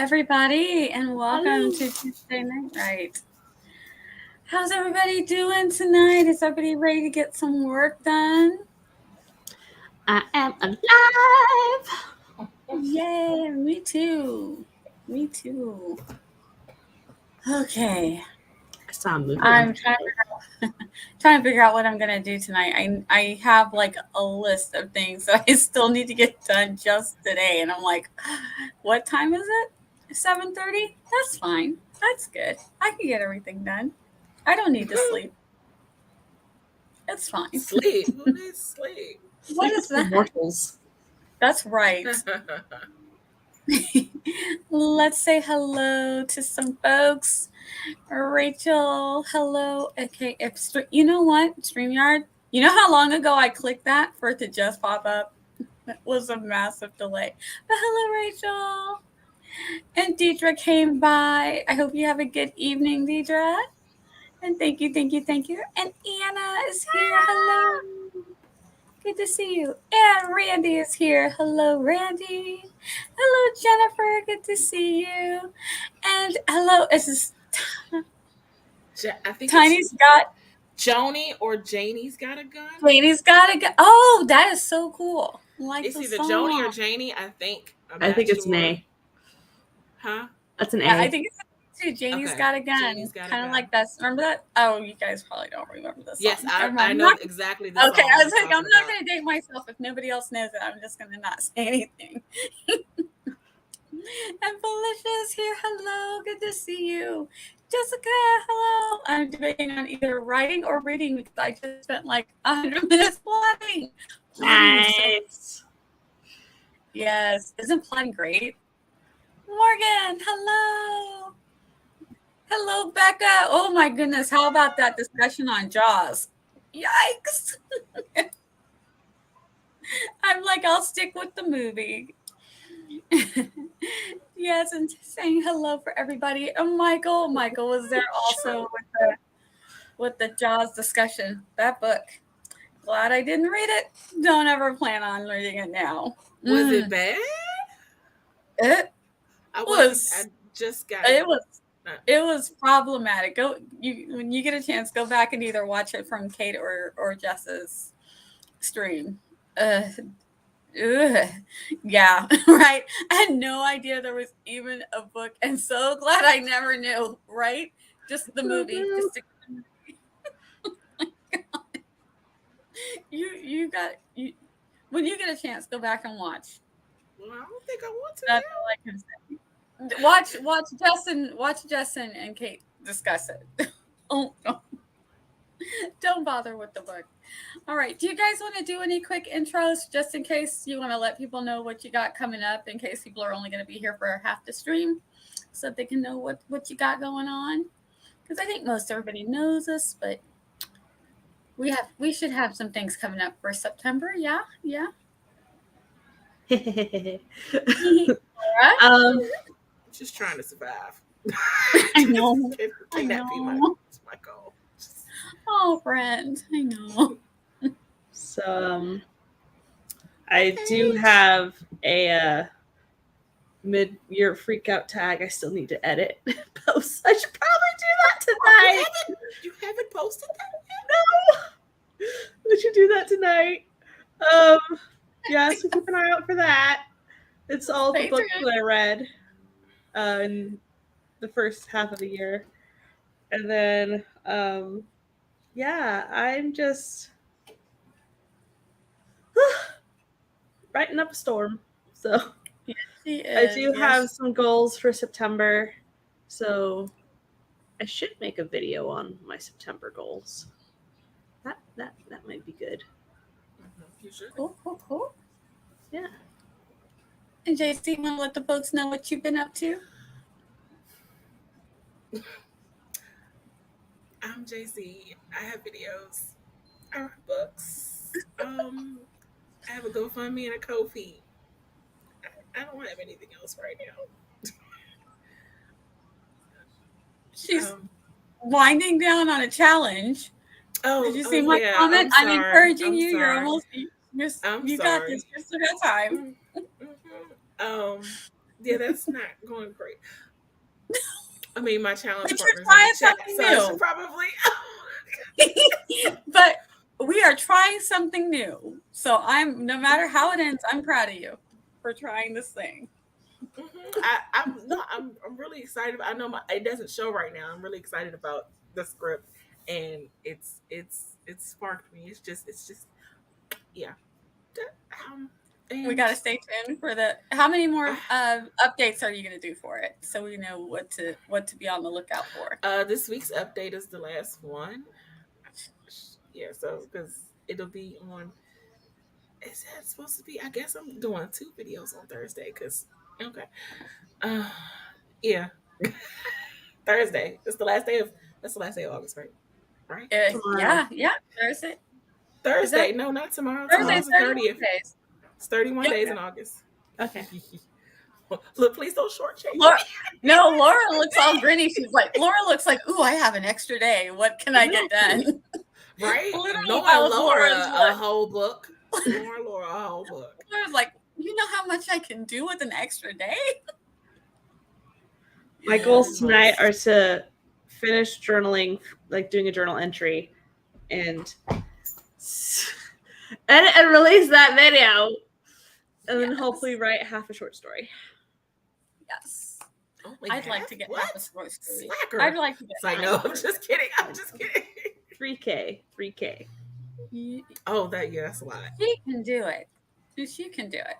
everybody, and welcome Hello. to Tuesday Night Right. How's everybody doing tonight? Is everybody ready to get some work done? I am alive. Yeah, me too. Me too. Okay, I saw a movie on I'm trying to figure out what I'm gonna do tonight. I have like a list of things that I still need to get done just today, and I'm like, what time is it? 7:30. That's fine. That's good. I can get everything done. I don't need to sleep. It's fine. Sleep? Who needs sleep? What Sleep is is for that? mortals. That's right. Let's say hello to some folks. Rachel, hello. Okay, you know what, StreamYard? You know how long ago I clicked that for it to just pop up? It was a massive delay. But hello, Rachel. And Deidre came by. I hope you have a good evening, Deidre. And thank you. And Anna is here. Hello. Good to see you. And Randy is here. Hello, Randy. Hello, Jennifer. Good to see you. And hello, I think Tiny's it's got Joni or Janie's got a gun. Janie's got a gun. Oh, that is so cool. Like It's the either song. Joni or Janie, I think. I think it's an A. Huh? That's an Yeah, A. I think it's too. Janie's Okay. got a gun. Janie's got a Kind of gun. like that. Remember that? Oh, you guys probably don't remember this song. Yes, Never mind. I I'm know not- exactly the Okay, song. I was you're like, I'm talking not about. going to date myself if nobody else knows it. I'm just going to not say anything. And Felicia is here. Hello, good to see you. Jessica, hello. I'm debating on either writing or reading because I just spent like 100 minutes plotting. Nice. Yes, isn't plotting great? Morgan, hello. Hello, Becca. Oh my goodness, how about that discussion on Jaws? Yikes. I'm like, I'll stick with the movie. Yes, and saying hello for everybody. And Michael was there also with the Jaws discussion. That book. Glad I didn't read it. Don't ever plan on reading it now. Was it bad? It I was. I just got It was. It was problematic. When you get a chance, go back and either watch it from Kate or Jess's stream. Yeah, right. I had no idea there was even a book, and so glad I never knew. Right, just the movie. Just to, oh my God. You when you get a chance, go back and watch. Well, I don't think I want to. That's all I can say. Watch Justin and Kate discuss it. Oh no. Don't bother with the book. All right. Do you guys want to do any quick intros just in case you want to let people know what you got coming up in case people are only going to be here for half the stream so that they can know what you got going on? Because I think most everybody knows us, but we should have some things coming up for September. Yeah. I'm just trying to survive. I know. Can that be my goal? Oh, friend, I know. So, I do have a mid-year freak out tag I still need to edit. Post. I should probably do that tonight. You haven't posted that yet? No. We should do that tonight. Yeah, so keep an eye out for that. It's all the books that I read in the first half of the year. And then, yeah, I'm just writing up a storm. So I do have some goals for September. So I should make a video on my September goals. That might be good. You should. Cool. Yeah. And JC, want to let the folks know what you've been up to? I'm JC. I have videos. I write books. I have a GoFundMe and a Ko-fi. I don't have anything else right now. She's winding down on a challenge. Oh, did you see my comment? I'm encouraging you. Sorry. You're almost. You got this. You still got time. Yeah, that's not going great. I mean, my challenge But partner's you're in the trying chat, something so I should new. probably. But we are trying something new. So no matter how it ends, I'm proud of you for trying this thing. I'm really excited. I know it doesn't show right now. I'm really excited about the script, and it's sparked me. It's just yeah. We got to stay tuned for how many more updates are you going to do for it, so we know what to be on the lookout for? This week's update is the last one. Yeah, so because it'll be on. Is that supposed to be? I guess I'm doing 2 videos on Thursday. Cause okay, yeah, Thursday. That's the last day of August, right? Right? Yeah, Thursday. Thursday? No, not tomorrow. Thursday's Tomorrow's the 31 30th. days. It's 31 days in August. Okay. Look, please don't shortchange me. No, Laura looks all grinny. She's like, Laura looks like, ooh, I have an extra day. What can I get done? Right? Literally, Laura a whole book. Laura a whole book. Laura's like, you know how much I can do with an extra day? My goals tonight are to finish journaling, like doing a journal entry, and edit and release that video, and then hopefully write half a short story. Yes. I'd like to get half a short story. Slacker. I'd like to get. It's like, no, I'm just kidding. 3K. Oh, that's a lot. She can do it. She can do it.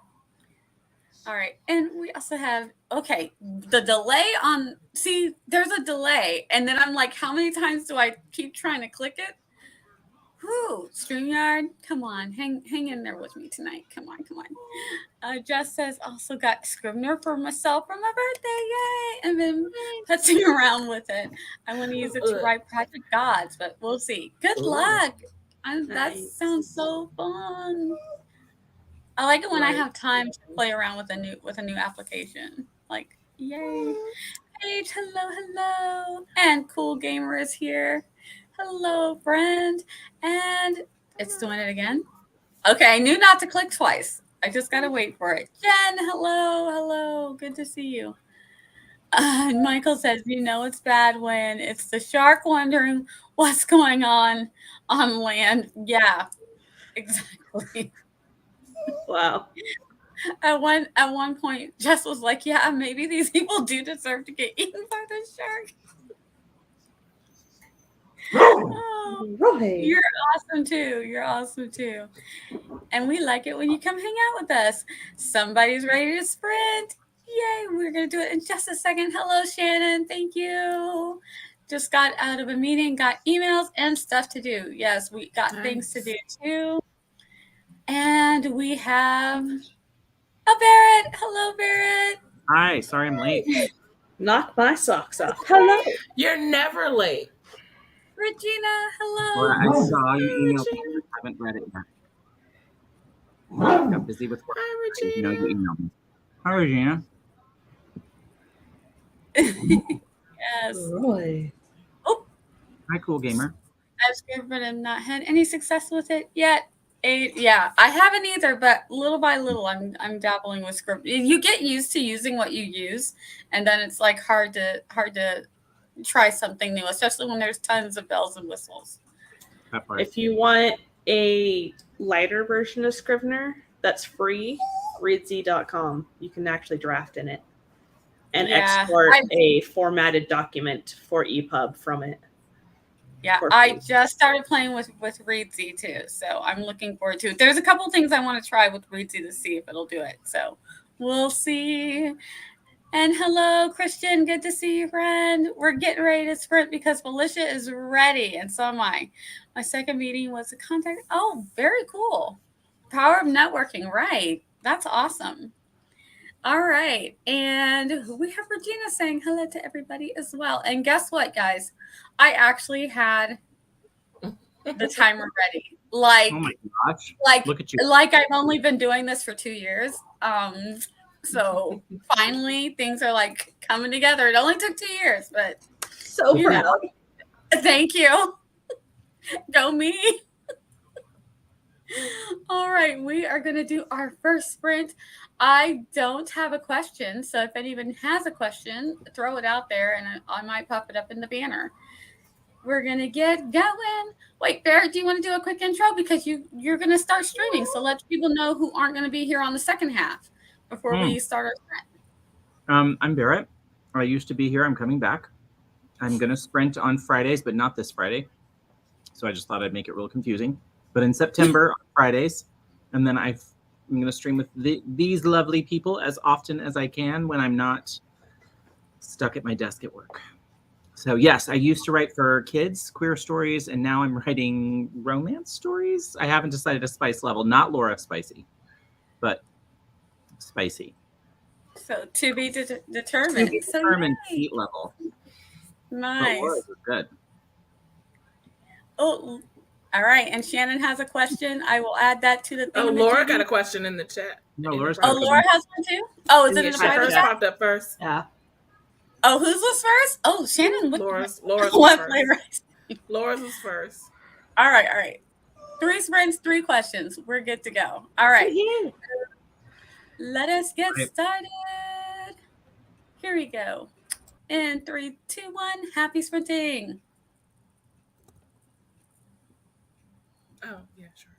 All right. And we also have, the delay on, see, there's a delay. And then I'm like, how many times do I keep trying to click it? Whoo, StreamYard, come on, hang in there with me tonight. Come on. Jess says, also got Scrivener for myself for my birthday, yay! And then putzing around with it. I want to use it to write Project Gods, but we'll see. Good luck. That sounds so fun. I like it when I have time to play around with a new application. Like, yay. Paige, hello. And Cool Gamer is here. Hello, friend. And it's doing it again. Okay, I knew not to click twice. I just got to wait for it. Jen, hello. Good to see you. Michael says, it's bad when it's the shark wondering what's going on land. Yeah, exactly. Wow. At one point, Jess was like, yeah, maybe these people do deserve to get eaten by the shark. Right. You're awesome too. And we like it when you come hang out with us. Somebody's ready to sprint. Yay, we're going to do it in just a second. Hello, Shannon. Thank you. Just got out of a meeting, got emails and stuff to do. Yes, we got things to do too. And we have Barrett. Hello, Barrett. Hi, sorry I'm late. Knock my socks off. Hello. You're never late. Regina, hello. Well, I saw your email, but I haven't read it yet. I got busy with work. Hi, Regina. You emailed me. Hi, Regina. Yes. Roy. Oh. Hi, Cool Gamer. I've scripted but I've not had any success with it yet. Yeah, I haven't either, but little by little, I'm dabbling with script. You get used to using what you use, and then it's like hard to try something new, especially when there's tons of bells and whistles. If you want a lighter version of Scrivener that's free, readz.com. You can actually draft in it and export a formatted document for EPUB from it. Yeah, I just started playing with Readz too, so I'm looking forward to it. There's a couple things I want to try with Readz to see if it'll do it. So we'll see. And hello, Christian. Good to see you, friend. We're getting ready to sprint because Felicia is ready, and so am I. My second meeting was a contact. Oh, very cool. Power of networking, right? That's awesome. All right, and we have Regina saying hello to everybody as well. And guess what, guys? I actually had the timer ready. Like, oh my gosh! Look at you. Like I've only been doing this for 2 years. So finally things are like coming together. It only took 2 years, but so proud. Thank you. Go me. All right, we are going to do our first sprint. I don't have a question, so if anyone has a question, throw it out there and I might pop it up in the banner. We're going to get going. Wait, Barrett, do you want to do a quick intro? Because you're going to start streaming, so let people know who aren't going to be here on the second half before we start our sprint. I'm Barrett. I used to be here. I'm coming back. I'm going to sprint on Fridays, but not this Friday. So I just thought I'd make it real confusing. But in September on Fridays, and then I'm going to stream with these lovely people as often as I can when I'm not stuck at my desk at work. So yes, I used to write for kids, queer stories, and now I'm writing romance stories. I haven't decided a spice level, not Laura spicy, but spicy. So to be determined. To be determined heat level. Nice. But Laura's is good. Oh, all right. And Shannon has a question. I will add that to the thing. Oh, Laura got a question in the chat. No, Laura's. Oh, Laura has one too. Oh, is it in the private chat? Popped up first. Yeah. Oh, whose was first? Oh, Shannon. Laura's was first. Laura's was first. All right. 3 sprints, 3 questions. We're good to go. All right. Yeah. Let us get started. Here we go. In 3, 2, 1. Happy sprinting. Oh, yeah, sure.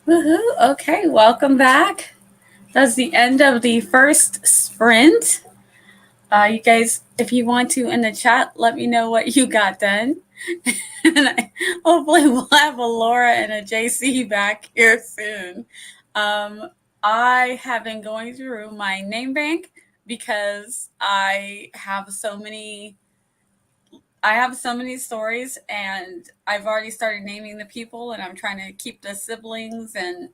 Woohoo. Okay, welcome back. That's the end of the first sprint. You guys, if you want to in the chat, let me know what you got done. And hopefully we'll have a Laura and a JC back here soon. I have been going through my name bank because I have so many stories, and I've already started naming the people, and I'm trying to keep the siblings and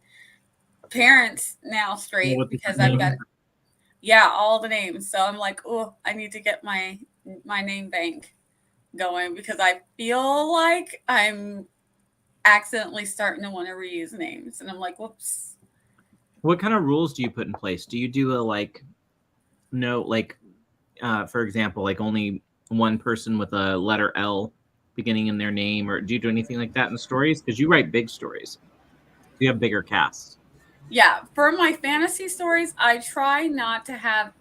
parents now straight because I've got all the names. So I'm like, oh, I need to get my name bank going because I feel like I'm accidentally starting to want to reuse names, and I'm like, whoops. What kind of rules do you put in place? Do you do for example, like only one person with a letter L beginning in their name, or do you do anything like that in stories? Because you write big stories. You have bigger casts. Yeah, for my fantasy stories, I try not to have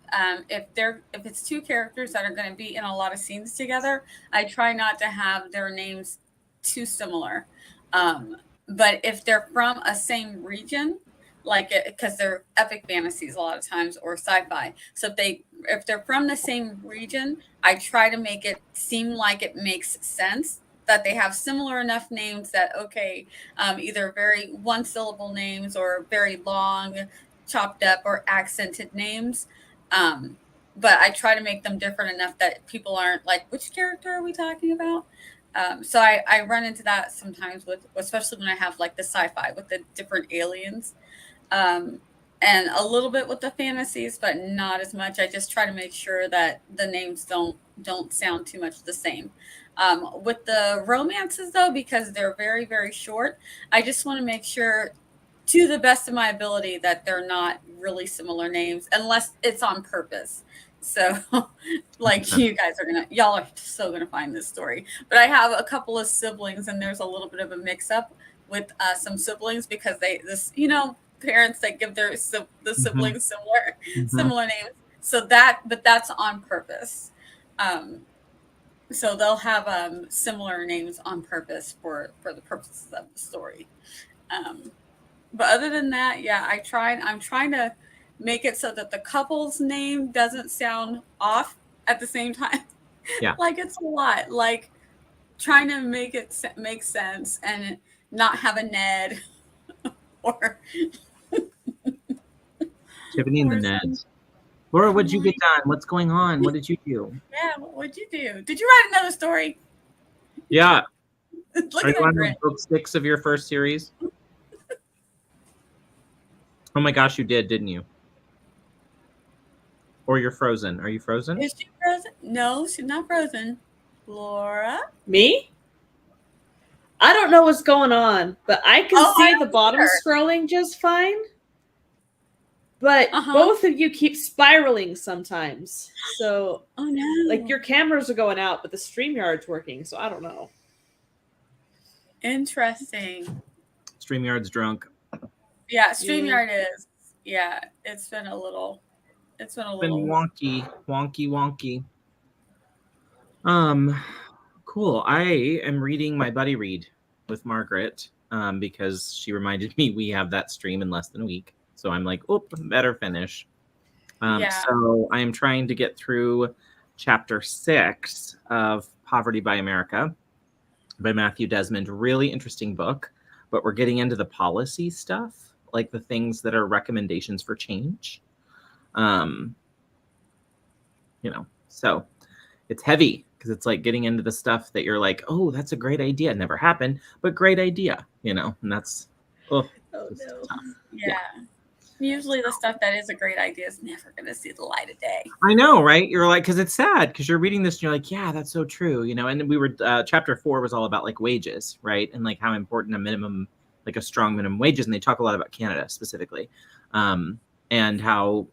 if it's two characters that are going to be in a lot of scenes together, I try not to have their names too similar. But if they're from a same region, like because they're epic fantasies a lot of times or sci-fi, so if they're from the same region, I try to make it seem like it makes sense, that they have similar enough names that either very one syllable names or very long, chopped up or accented names. But I try to make them different enough that people aren't like, which character are we talking about? So I run into that sometimes especially when I have like the sci-fi with the different aliens. And a little bit with the fantasies, but not as much. I just try to make sure that the names don't sound too much the same. With the romances, though, because they're very, very short, I just want to make sure, to the best of my ability, that they're not really similar names, unless it's on purpose. So, like, y'all are so gonna find this story. But I have a couple of siblings, and there's a little bit of a mix-up with some siblings because parents that give the siblings similar names. So but that's on purpose. So they'll have similar names on purpose for the purposes of the story. But other than that, yeah, I'm trying to make it so that the couple's name doesn't sound off at the same time. Yeah. Like it's a lot. Like trying to make it make sense and not have a Ned or Tiffany and the Neds. Laura, what'd you get done? What's going on? What did you do? Yeah, what'd you do? Did you write another story? Yeah. Look Are at you on that book 6 of your first series? Oh my gosh, you didn't you? Or you're frozen. Are you frozen? Is she frozen? No, she's not frozen. Laura? Me? I don't know what's going on, but I can see the bottom scrolling just fine. But both of you keep spiraling sometimes. So, oh no. Like your cameras are going out, but the StreamYard's working. So I don't know. Interesting. StreamYard's drunk. Yeah, StreamYard is. Yeah, it's been wonky. Cool. I am reading my buddy read with Margaret because she reminded me we have that stream in less than a week. So I'm like, oh, better finish. So I am trying to get through chapter 6 of Poverty by America by Matthew Desmond. Really interesting book, but we're getting into the policy stuff, like the things that are recommendations for change. So it's heavy because it's like getting into the stuff that you're like, oh, that's a great idea. It never happened, but great idea, and that's, oh no. Tough. Yeah. Usually the stuff that is a great idea is never going to see the light of day. I know, right? You're like, because it's sad because you're reading this and you're like, yeah, that's so true. And we were, chapter 4 was all about like wages, right? And like how important a strong minimum wages. And they talk a lot about Canada specifically. And how,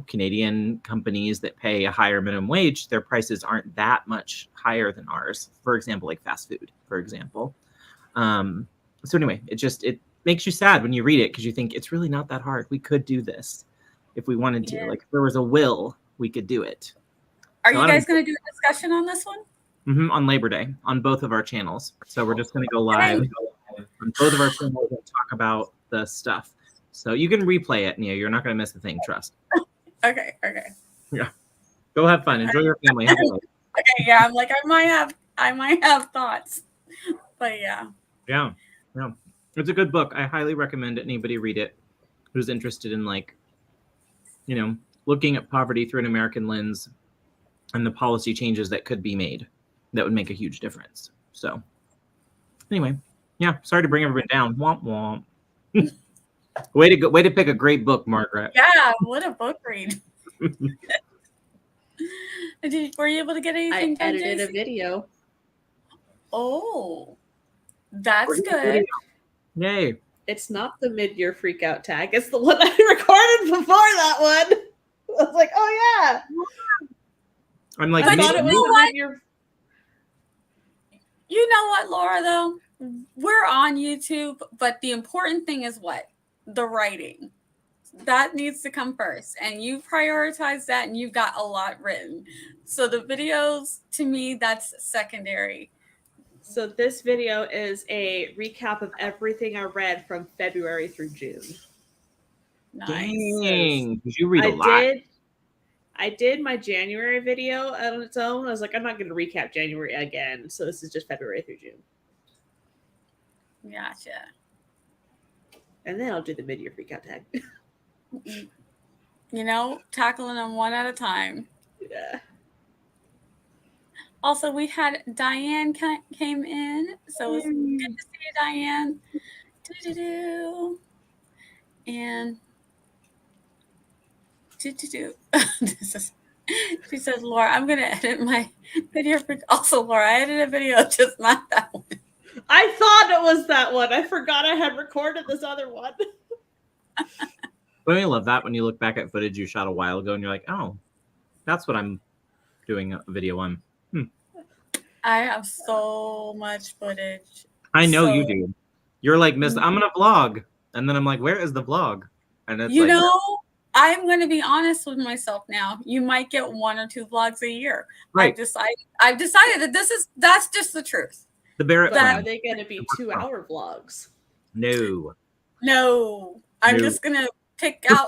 Canadian companies that pay a higher minimum wage, their prices aren't that much higher than ours. For example, like fast food, for example. So anyway, it makes you sad when you read it because you think it's really not that hard. We could do this if we wanted to. Like if there was a will, we could do it. Are you guys going to do a discussion on this one? On Labor Day on both of our channels. So we're just going to go live on both of our channels and talk about the stuff. So you can replay it, Nia. You're not going to miss a thing. Trust. Okay. Yeah. Go have fun. Enjoy your family. Have a good Okay, yeah. I'm like, I might have thoughts, but yeah. Yeah. It's a good book. I highly recommend anybody read it who's interested in, like, looking at poverty through an American lens and the policy changes that could be made that would make a huge difference. So anyway, yeah, sorry to bring everybody down. Womp womp. Way to pick a great book, Margaret. Yeah, what a book read. Were you able to get anything I done, edited JC? a video. Oh, that's good. Yay. It's not the mid-year freakout tag. It's the one I recorded before that one. I was like, oh yeah. I'm like, I thought it was the mid-year. You know what, Laura, though? We're on YouTube, but the important thing is what? The writing. That needs to come first. And you prioritize that, and you've got a lot written. So the videos, to me, that's secondary. So this video is a recap of everything I read from February through June. Nice. Dang, did you read a lot? I did my January video on its own. I was like, I'm not going to recap January again. So this is just February through June. Gotcha. And then I'll do the mid-year freakout tag. Tackling them one at a time. Yeah. Also, we had Diane came in. So it was good to see you, Diane. And she says, Laura, I'm going to edit my video. Also, Laura, I edited a video, just not that one. I thought it was that one. I forgot I had recorded this other one. Don't you love that when you look back at footage you shot a while ago and you're like, oh, that's what I'm doing a video on. I have so much footage. I know you do. You're like, Miss, I'm going to vlog. And then I'm like, where is the vlog? And it's I'm going to be honest with myself now. You might get 1 or 2 vlogs a year. Right. I've decided that that's just the truth. Are they going to be 2-hour vlogs? No. I'm just going to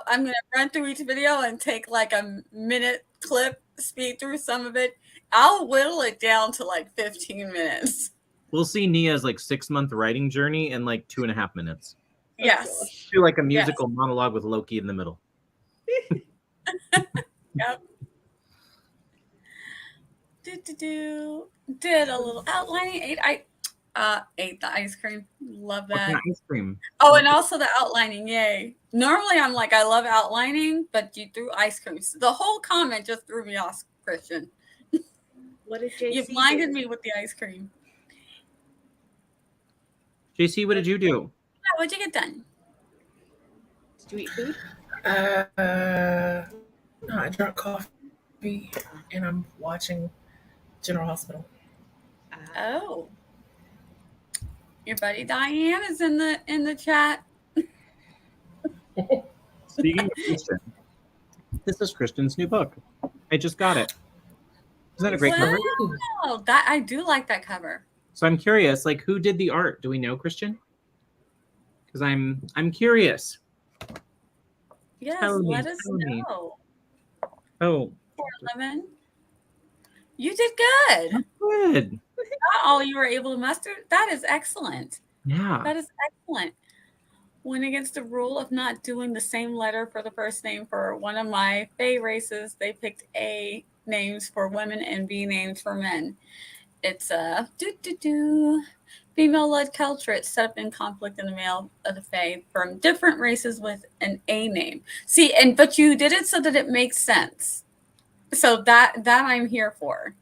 I'm going to run through each video and take like a minute clip, speed through some of it. I'll whittle it down to like 15 minutes. We'll see Nia's like 6-month writing journey in like 2.5 minutes. Yes. Do like a musical monologue with Loki in the middle. Yep. Did a little outlining. Ate the ice cream. Love that. Ice cream. Oh, and also the outlining. Yay. Normally I'm like, I love outlining, but you threw ice cream. So the whole comment just threw me off, Christian. What did JC You blinded me with the ice cream. JC, what did you do? Yeah, what'd you get done? Did you eat food? No, I drank coffee and I'm watching General Hospital. Oh. Your buddy Diane is in the chat. Speaking of Christian, this is Christian's new book. I just got it. Isn't that a great cover? Oh, that I do like that cover. So I'm curious, like, who did the art? Do we know, Christian? Because I'm curious. Yes, Tell let us me. know. Oh. 411. You did good. Good. Not all you were able to muster. That is excellent. Yeah. That is excellent. Went against the rule of not doing the same letter for the first name for one of my Fae races. They picked A names for women and B names for men. It's a female-led culture. It's set up in conflict in the male of the Fae from different races with an A name. See, but you did it so that it makes sense. So that I'm here for.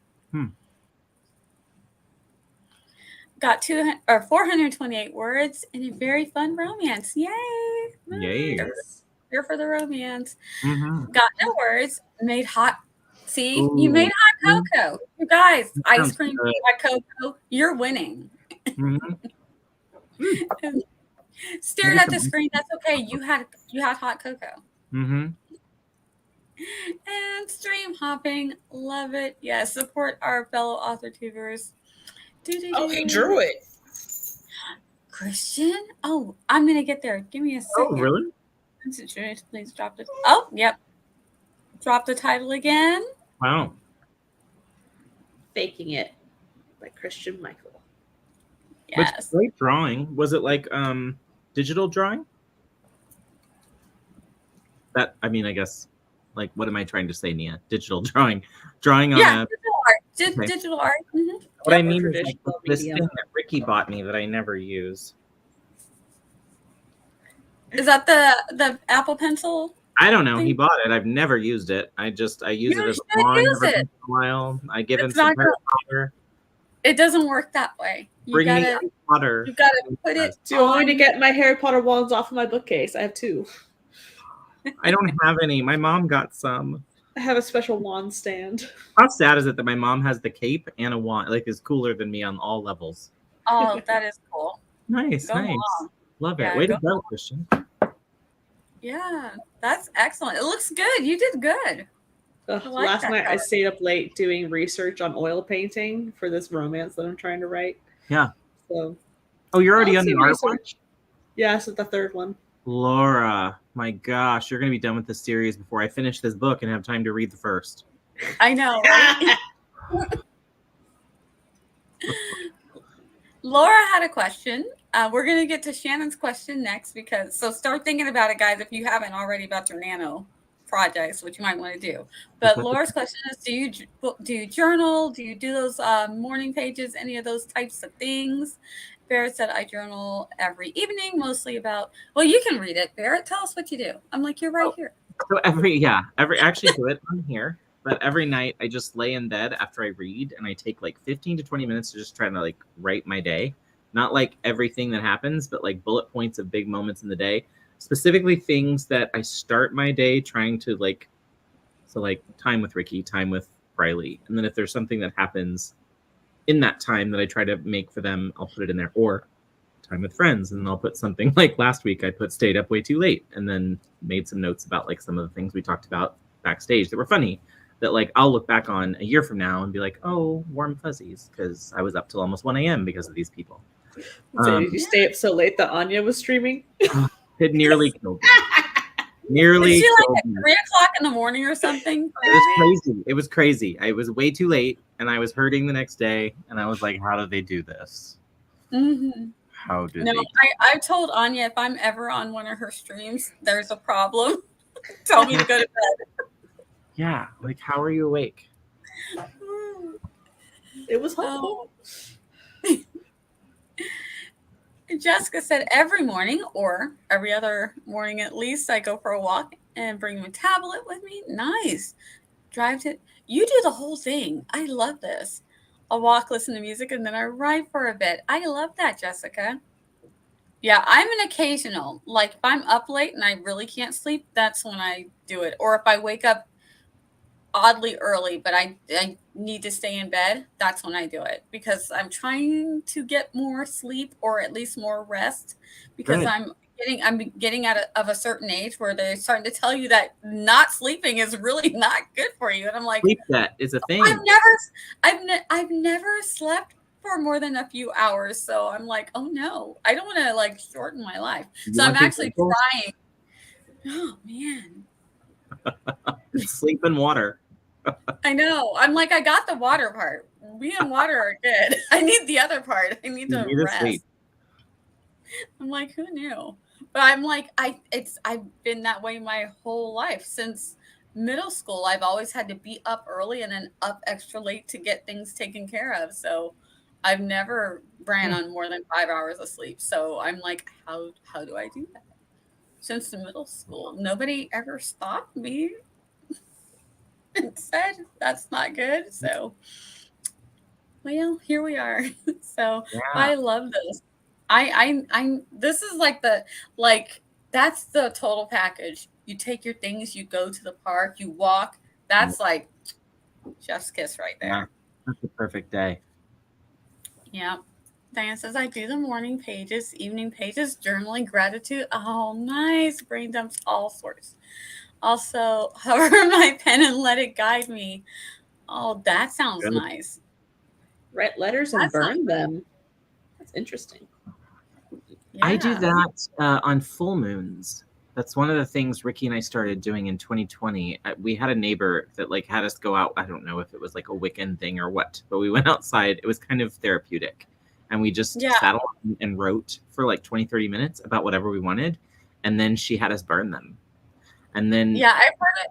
Got 428 words in a very fun romance. Yay! Yay! Here for the romance. Mm-hmm. Got no words. Made hot. See, you made hot cocoa. You guys, ice cream, hot cocoa. You're winning. Mm-hmm. Stared at the screen. That's okay. You had hot cocoa. Mm-hmm. And stream hopping. Love it. Yes, support our fellow author tubers. Oh, he drew it. Christian? Oh, I'm gonna get there. Give me a second. Oh, really? Please drop it. Oh, yep. Drop the title again. Wow. Faking It by Christian Michael. Yes. Which great drawing. Was it like digital drawing? That, I mean, I guess, like, what am I trying to say, Nia? Digital drawing. Drawing on Yeah, a... digital art. Okay. Digital art. Mm-hmm. What I Yep. mean is like Traditional this medium. thing that Ricky bought me that I never use. Is that the Apple Pencil? I don't know. thing? He bought it. I've never used it. I use You it as a should pawn use every it. once in a while. I give him It's some not Harry good. Potter. It doesn't work that way. You Bring me gotta Harry Potter. put it Do you want me to on. get my Harry Potter wands off of my bookcase? I have 2. I don't have any. My mom got some. I have a special wand stand. How sad is it that my mom has the cape and a wand, like is cooler than me on all levels? Oh, that is cool. Nice, Go nice. mom. Love it. Yeah, Way to go go, Christian. Yeah, that's excellent. It looks good. You did good. Ugh, I like last that night I color. stayed up late doing research on oil painting for this romance that I'm trying to write. Yeah. So Oh, you're already on lots the of art one? research. Yes, it's the 3rd one. Laura, my gosh, you're going to be done with this series before I finish this book and have time to read the first. I know, right? Laura had a question. We're going to get to Shannon's question next so start thinking about it, guys, if you haven't already, about your nano projects, which you might want to do. But Laura's question is, do you journal? Do you do those morning pages, any of those types of things? Barrett said, I journal every evening, mostly about, well, you can read it. Barrett, tell us what you do. I'm like, you're right here. So actually do it on here. But every night I just lay in bed after I read and I take like 15 to 20 minutes to just try to like write my day. Not like everything that happens, but like bullet points of big moments in the day. Specifically things that I start my day trying to like, so like time with Ricky, time with Riley. And then if there's something that happens in that time that I try to make for them, I'll put it in there. Or time with friends, and then I'll put something like last week I stayed up way too late and then made some notes about like some of the things we talked about backstage that were funny, that like I'll look back on a year from now and be like, oh, warm fuzzies, because I was up till almost 1 a.m. because of these people. So did you stay up so late that Anya was streaming? It nearly killed me. Nearly Is she killed like me. at 3 o'clock in the morning or something? It was crazy. It was crazy. I was way too late and I was hurting the next day. And I was like, how do they do this? Mm-hmm. How do No, they? I told Anya if I'm ever on one of her streams, there's a problem. Tell me to go to bed. Yeah. Like, how are you awake? It was helpful. Jessica said every morning or every other morning at least, I go for a walk and bring my tablet with me. Nice. You do the whole thing. I love this. I'll walk, listen to music, and then I write for a bit. I love that, Jessica. Yeah, I'm an occasional. Like if I'm up late and I really can't sleep, that's when I do it. Or if I wake up oddly early, but I need to stay in bed, that's when I do it, because I'm trying to get more sleep or at least more rest, because Good. I'm getting out of a certain age where they're starting to tell you that not sleeping is really not good for you, and I'm like, Sleep debt is a thing. I've never slept for more than a few hours, so I'm like, oh no, I don't want to like shorten my life. So I'm actually trying. Oh man. Sleep and water. I know. I'm like, I got the water part. Me and water are good. I need the other part. I need to rest. Sleep. I'm like, who knew? But I'm like, I've been that way my whole life since middle school. I've always had to be up early and then up extra late to get things taken care of. So I've never ran on more than 5 hours of sleep. So I'm like, how do I do that? Since the middle school, nobody ever stopped me and said that's not good. So, well, here we are. So yeah. I love this. This is that's the total package. You take your things, you go to the park, you walk. That's like chef's kiss right there. Yeah, that's the perfect day. Yeah. Diane says, I do the morning pages, evening pages, journaling, gratitude. Oh, nice. Brain dumps, all sorts. Also, hover my pen and let it guide me. Oh, that sounds nice. Write letters and burn them. That's interesting. I do Yeah. that on full moons. That's one of the things Ricky and I started doing in 2020. We had a neighbor that like had us go out. I don't know if it was like a Wiccan thing or what, but we went outside. It was kind of therapeutic. And we just Yeah. sat along and wrote for like 20, 30 minutes about whatever we wanted. And then she had us burn them. And then Yeah,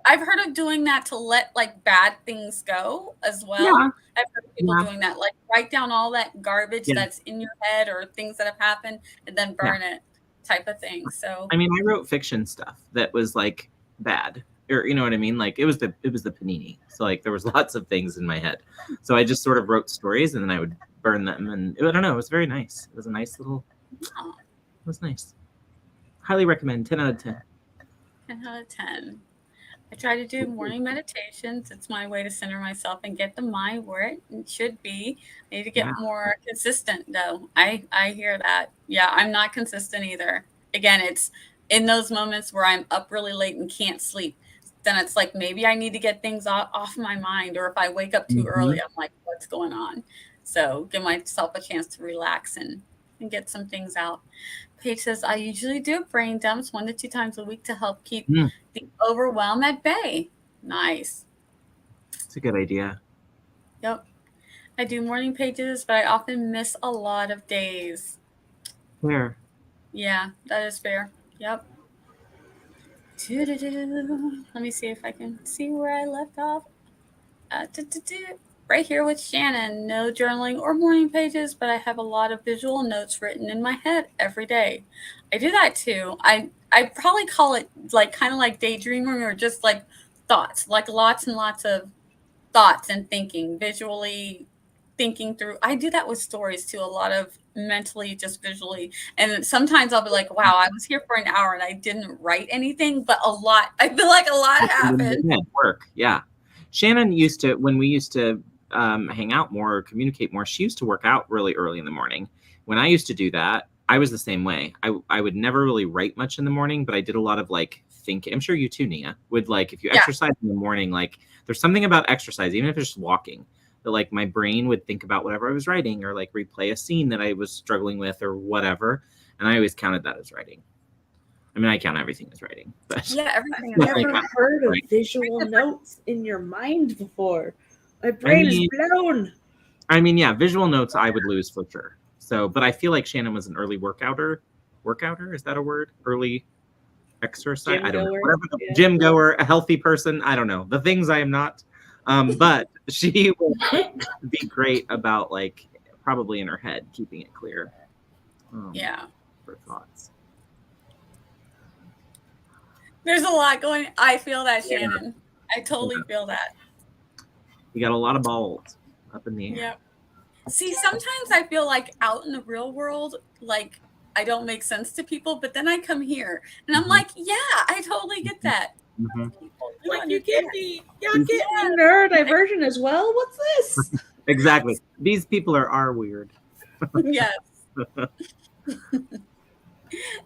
I've heard of doing that to let like bad things go as well. Yeah. I've heard of people Yeah. doing that, like write down all that garbage Yeah. that's in your head or things that have happened and then burn it type of thing. So I mean, I wrote fiction stuff that was like bad, or you know what I mean? Like it was the panini. So like there was lots of things in my head. So I just sort of wrote stories and then I would burn them, and I don't know, it was very nice. It was a nice little. oh, It was nice. Highly recommend. 10 out of 10. 10 out of 10. I try to do morning meditations. It's my way to center myself and get the mind where it should be. I need to get more consistent, though. I hear that. Yeah, I'm not consistent either. Again, it's in those moments where I'm up really late and can't sleep. Then it's like maybe I need to get things off my mind, or if I wake up too early, I'm like, what's going on? So give myself a chance to relax and get some things out. Paige says, I usually do brain dumps 1 to 2 times a week to help keep the overwhelm at bay. Nice. It's a good idea. Yep. I do morning pages, but I often miss a lot of days. Fair. Yeah, that is fair. Yep. Let me see if I can see where I left off. Right here with Shannon. No journaling or morning pages, but I have a lot of visual notes written in my head every day. I do that too. I probably call it like kind of like daydreaming, or just like thoughts, like lots and lots of thoughts and thinking, visually thinking through. I do that with stories too, a lot of mentally, just visually. And sometimes I'll be like, wow, I was here for an hour and I didn't write anything, but I feel like a lot happened. Work. Yeah. Shannon used to, when we used to hang out more or communicate more, she used to work out really early in the morning. When I used to do that, I was the same way. I would never really write much in the morning, but I did a lot of like thinking. I'm sure you too, Nia, would like, if you exercise in the morning, like there's something about exercise, even if it's just walking, that like my brain would think about whatever I was writing, or like replay a scene that I was struggling with or whatever. And I always counted that as writing. I mean, I count everything as writing, but yeah, everything. I've never heard of visual notes in your mind before. My brain is blown. I mean, yeah, visual notes I would lose for sure. So, but I feel like Shannon was an early workouter. Workouter, is that a word? Early exercise? Gym I don't know. goer. Whatever, Yeah. gym goer, a healthy person. I don't know. The things I am not. But she would be great about like probably in her head keeping it clear. For thoughts. There's a lot going. I feel that, Shannon. I totally feel that. You got a lot of balls up in the air. Yeah. See, sometimes I feel like out in the real world, like I don't make sense to people, but then I come here and I'm like, yeah, I totally get that. Like you get me. Y'all get me. Neurodivergent as well? What's this? Exactly. These people are weird. Yes.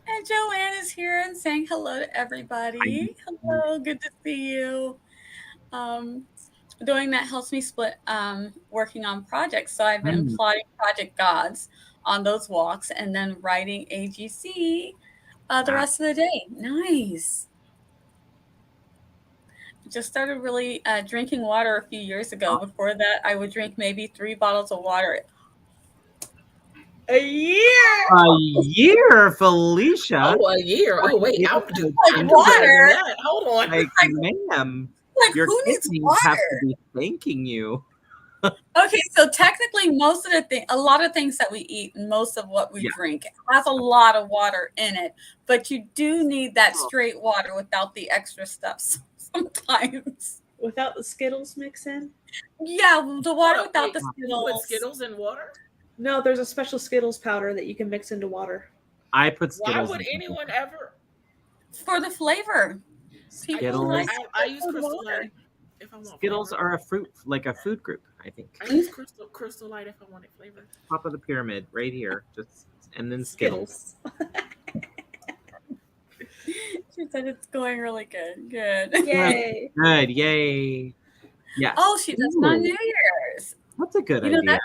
And Joanne is here and saying hello to everybody. Hello, good to see you. Doing that helps me split working on projects. So I've been plotting project gods on those walks and then writing AGC the rest of the day. Nice. Just started really drinking water a few years ago. Before that, I would drink maybe 3 bottles of water. A year. A year, Felicia. Oh, a year. Oh, wait. I'll do water. Hold on. Like, ma'am. Like, your who needs kidneys water? have to be thanking you. Okay, so technically, most of a lot of things that we eat, and most of what we drink has a lot of water in it. But you do need that straight water without the extra stuff sometimes. Without the Skittles mix in? Yeah, the water without the Skittles. Put Skittles in water? No, there's a special Skittles powder that you can mix into water. I put Skittles. Why would anyone ever? For the flavor. Skittles. I use Crystal Light if I want Skittles flavor. are a fruit, like a food group, I think. I use Crystal Light if I want it flavored. Top of the pyramid, right here, and then Skittles. She said it's going really good. Good. Yay. Good. Yay. Yes. Oh, she does it on New Year's. That's a good idea. That's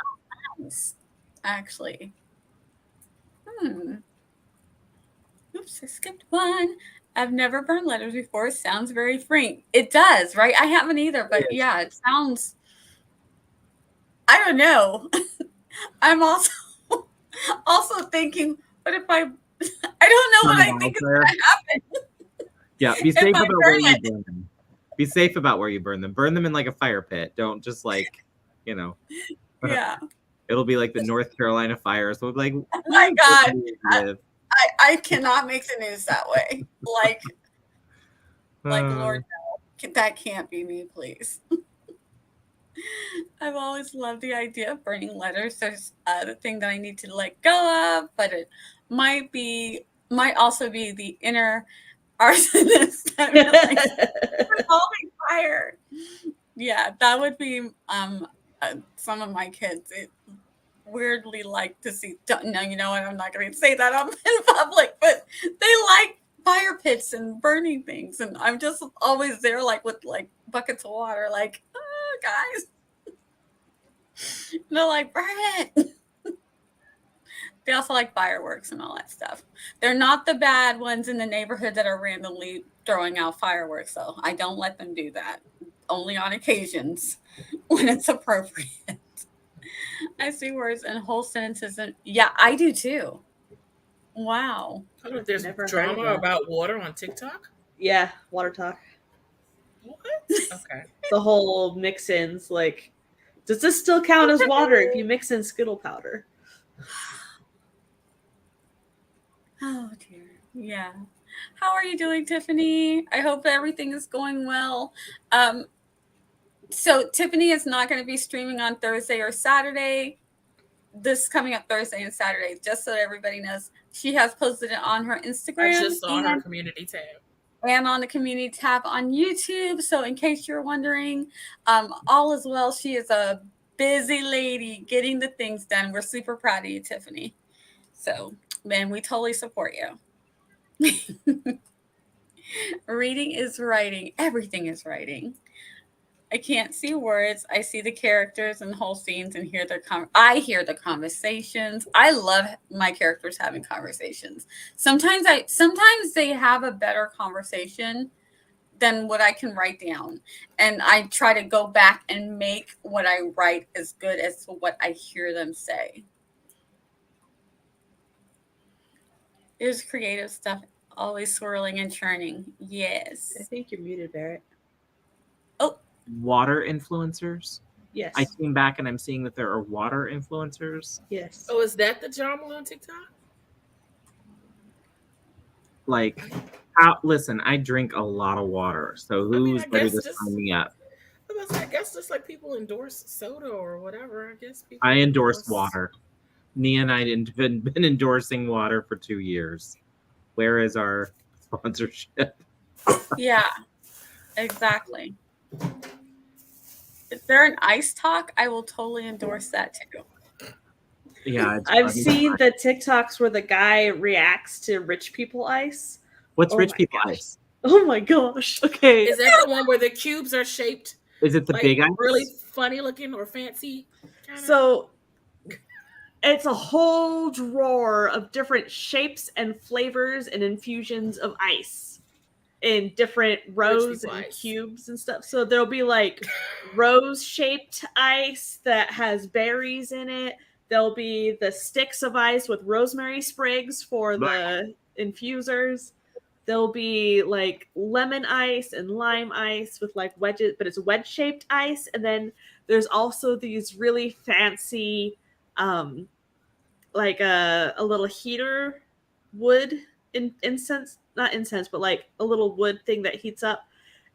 nice, actually. Oops, I skipped one. I've never burned letters before. Sounds very freeing. It does, right? I haven't either, but yeah, it sounds. I don't know. I'm also thinking, what if I don't know what I think is going to happen. Yeah, be safe about where you burn them. Be safe about where you burn them. Burn them in like a fire pit. Don't just like, Yeah. It'll be like the North Carolina fires. So like, oh my God. I cannot make the news that way. Like Lord, no. That can't be me, please. I've always loved the idea of burning letters. There's the thing that I need to let go of, but it might also be the inner arsonist that revolving fire. Yeah, that would be some of my kids. It weirdly like to see. No, you know what? I'm not going to say that in public, but they like fire pits and burning things, and I'm just always there, like with like buckets of water, like, oh, guys. They're like, burn it. They also like fireworks and all that stuff. They're not the bad ones in the neighborhood that are randomly throwing out fireworks, though. I don't let them do that. Only on occasions when it's appropriate. I see words and whole sentences. And yeah, I do too. Wow. I don't know if there's drama about water on TikTok. Yeah, water talk. What? Okay. The whole mix-ins, like, does this still count as water if you mix in Skittle powder? Oh dear. Yeah. How are you doing, Tiffany? I hope everything is going well. So Tiffany is not going to be streaming on Thursday or Saturday. This coming up Thursday and Saturday, just so everybody knows. She has posted it on her Instagram. I just saw her community tab. And on the community tab on YouTube. So in case you're wondering, all is well. She is a busy lady getting the things done. We're super proud of you, Tiffany. So, man, we totally support you. Reading is writing. Everything is writing. I can't see words. I see the characters and whole scenes and hear I hear the conversations. I love my characters having conversations. Sometimes they have a better conversation than what I can write down. And I try to go back and make what I write as good as what I hear them say. There's creative stuff always swirling and churning. Yes. I think you're muted, Barrett. Oh. Water influencers? Yes. I came back and I'm seeing that there are water influencers. Yes. Oh, is that the drama on TikTok? Like, listen, I drink a lot of water, so who's ready to sign me up? I guess just like people endorse soda or whatever. I guess people. I endorse water. Nia and I have been endorsing water for 2 years. Where is our sponsorship? Yeah, exactly. Is there an ice talk? I will totally endorse that too. Yeah, I've seen the TikToks where the guy reacts to rich people ice. What's rich people ice? Oh my gosh. Okay. Is that the one where the cubes are shaped? Is it the big ice? Really funny looking or fancy? Kinda? So it's a whole drawer of different shapes and flavors and infusions of ice in different rows and cubes and stuff. So there'll be like rose-shaped ice that has berries in it. There'll be the sticks of ice with rosemary sprigs for the infusers. There'll be like lemon ice and lime ice with like wedges, but it's wedge-shaped ice. And then there's also these really fancy, like a little heater wood incense, not incense, but like a little wood thing that heats up,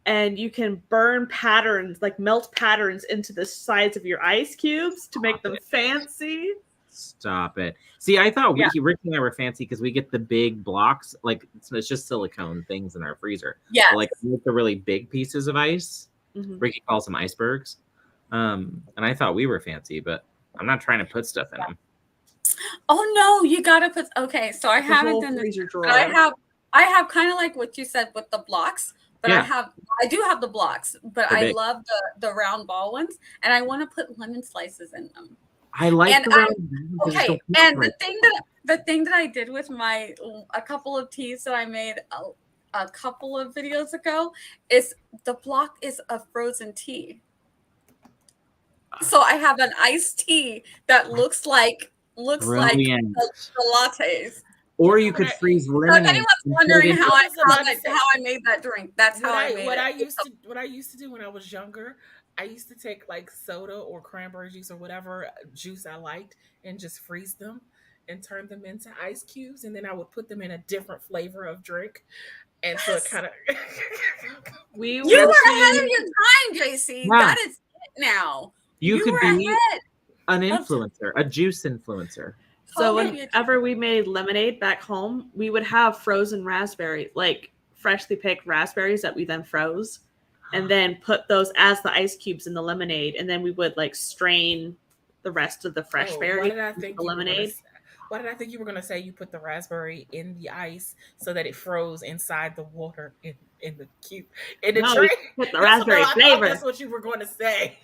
and you can burn patterns, like melt patterns into the sides of your ice cubes to make them fancy. Stop it. See, I thought Ricky and I were fancy because we get the big blocks, like it's just silicone things in our freezer. Yeah. Like the really big pieces of ice. Mm-hmm. Ricky calls them icebergs. And I thought we were fancy, but I'm not trying to put stuff in them. Oh no, you gotta put. Okay, so I haven't done this. I have kind of like what you said with the blocks, but I do have the blocks, but I love the round ball ones, and I want to put lemon slices in them. I like the round. Okay, and the thing that the thing that I did with a couple of teas that I made a couple of videos ago is the block is a frozen tea. So I have an iced tea that looks like Brilliant. the lattes. Or you could freeze So if lemonade. anyone's wondering how I made that drink, that's how I made what it. What I used to do when I was younger, I used to take like soda or cranberry juice or whatever juice I liked and just freeze them and turn them into ice cubes, and then I would put them in a different flavor of drink. And so it kind of you were ahead of your time, JC. Yeah. That is it now. You could were be ahead. an influencer, a juice influencer. So whenever we made lemonade back home, we would have frozen raspberries, like freshly picked raspberries that we then froze, and then put those as the ice cubes in the lemonade, and then we would like strain the rest of the fresh berry into the lemonade. Why did I think you were going to say you put the raspberry in the ice so that it froze inside the water in the cube? In the tray? Put the raspberry flavor. That's what you were going to say.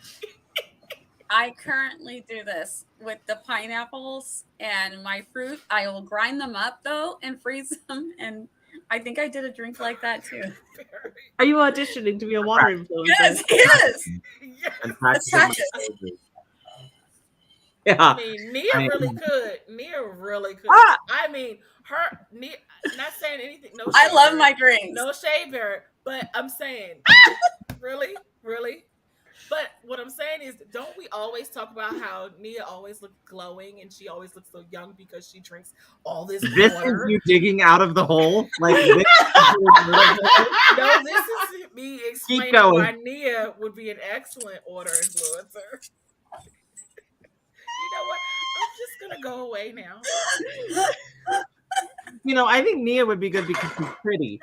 I currently do this with the pineapples and my fruit. I will grind them up though and freeze them. And I think I did a drink like that too. Are you auditioning to be a water influencer? Yes, yes. Yeah. I mean, Nia really could. Nia really could. I mean, Nia, not saying anything. No, I love my drinks. No shade, Barrett. But I'm saying, really? But what I'm saying is, don't we always talk about how Nia always looks glowing and she always looks so young because she drinks all this water? Is you digging out of the hole? Like this? No, this is me explaining why Nia would be an excellent water influencer. You know what? I'm just going to go away now. You know, I think Nia would be good because she's pretty.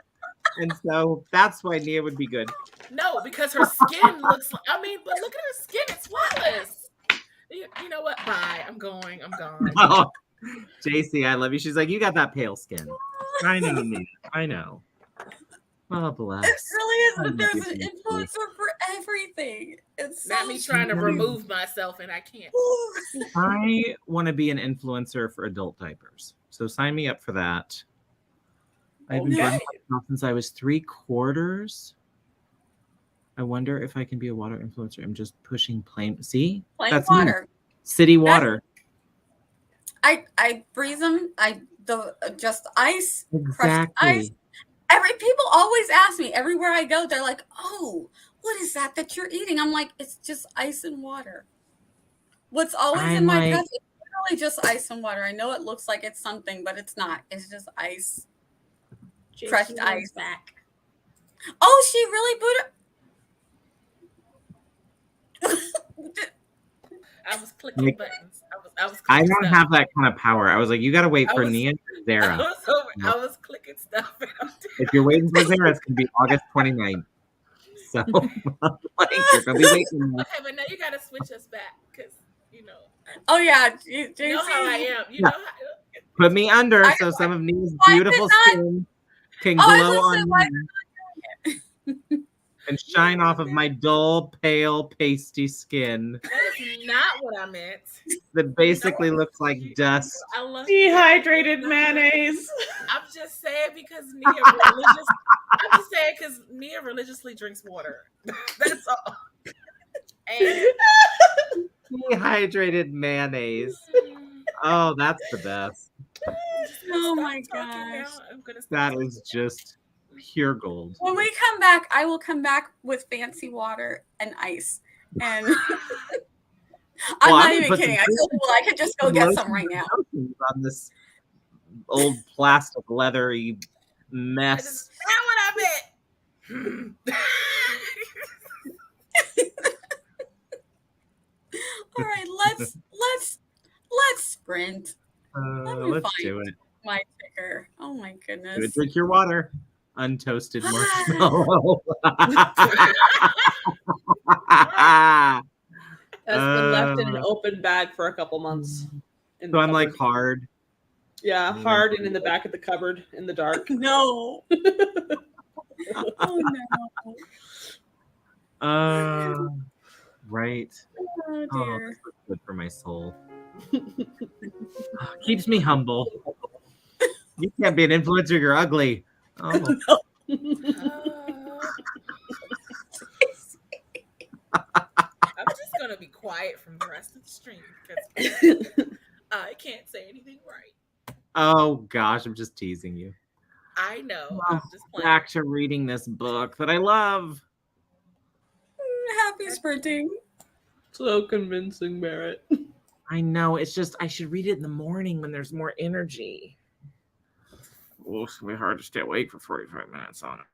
And so that's why Nia would be good. No, because her skin looks like, I mean, but look at her skin. It's flawless. You know what? Bye. I'm gone. Oh, JC, I love you. She's like, you got that pale skin. I know, Nia. I know. Oh, bless. It really is. There's an influencer for everything. It's not me trying to remove myself, and I can't. I want to be an influencer for adult diapers. So sign me up for that. I've been doing it since I was 3/4. I wonder if I can be a water influencer. I'm just pushing plain that's water. Me. City water. I freeze them. Just ice. Exactly. Crushed ice. People always ask me everywhere I go. They're like, "Oh, what is that you're eating?" I'm like, "It's just ice and water." What's always in my breath is literally just ice and water. I know it looks like it's something, but it's not. It's just ice. Crushed ice back. Oh, she really put it. I was clicking buttons. I don't have that kind of power. I was like, you got to wait for Nia and Zara. I was clicking stuff. If you're waiting for Zara, it's going to be August 29th. So, like, you're going to be waiting. Okay, but now you got to switch us back because, you know. Oh, yeah. You know how I am. You know how. Put me under so some of Nia's beautiful skin can glow on me. And shine off of my dull, pale, pasty skin. That is not what I meant. That basically looks like dust. I love dehydrated mayonnaise. I'm just saying because Nia religiously drinks water. That's all. And dehydrated mayonnaise. Oh, that's the best. Oh my gosh. That is just pure gold. When we come back, I will come back with fancy water and ice. And I'm not even kidding. I told you I could just go get some right now. On this old plastic leathery mess. That's not what I meant. All right, let's sprint. Let's do it. My ticker. Oh my goodness. Drink your water. Untoasted marshmallow. Has been left in an open bag for a couple months. So I'm like hard. Yeah, hard and in the back of the cupboard in the dark. No. Oh no. Right. Oh dear. That's good for my soul. Keeps me humble. You can't be an influencer. You're ugly. Oh, I'm just gonna be quiet from the rest of the stream because I can't say anything right. oh gosh, I'm just teasing you. I know. Oh, I'm just playing. back to reading this book that I love. Happy sprinting. So convincing, Barrett. I know. It's just I should read it in the morning when there's more energy. Oh, it's gonna be hard to stay awake for 45 minutes on it.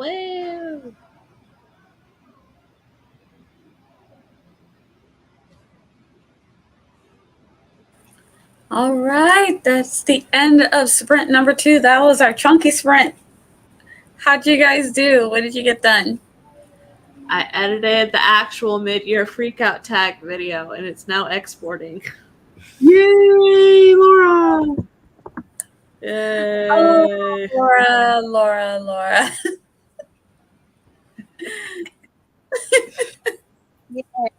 Woo! All right, that's the end of sprint number 2. That was our chunky sprint. How'd you guys do? What did you get done? I edited the actual mid-year freakout tag video, and it's now exporting. Yay, Laura! Yay! Oh, Laura.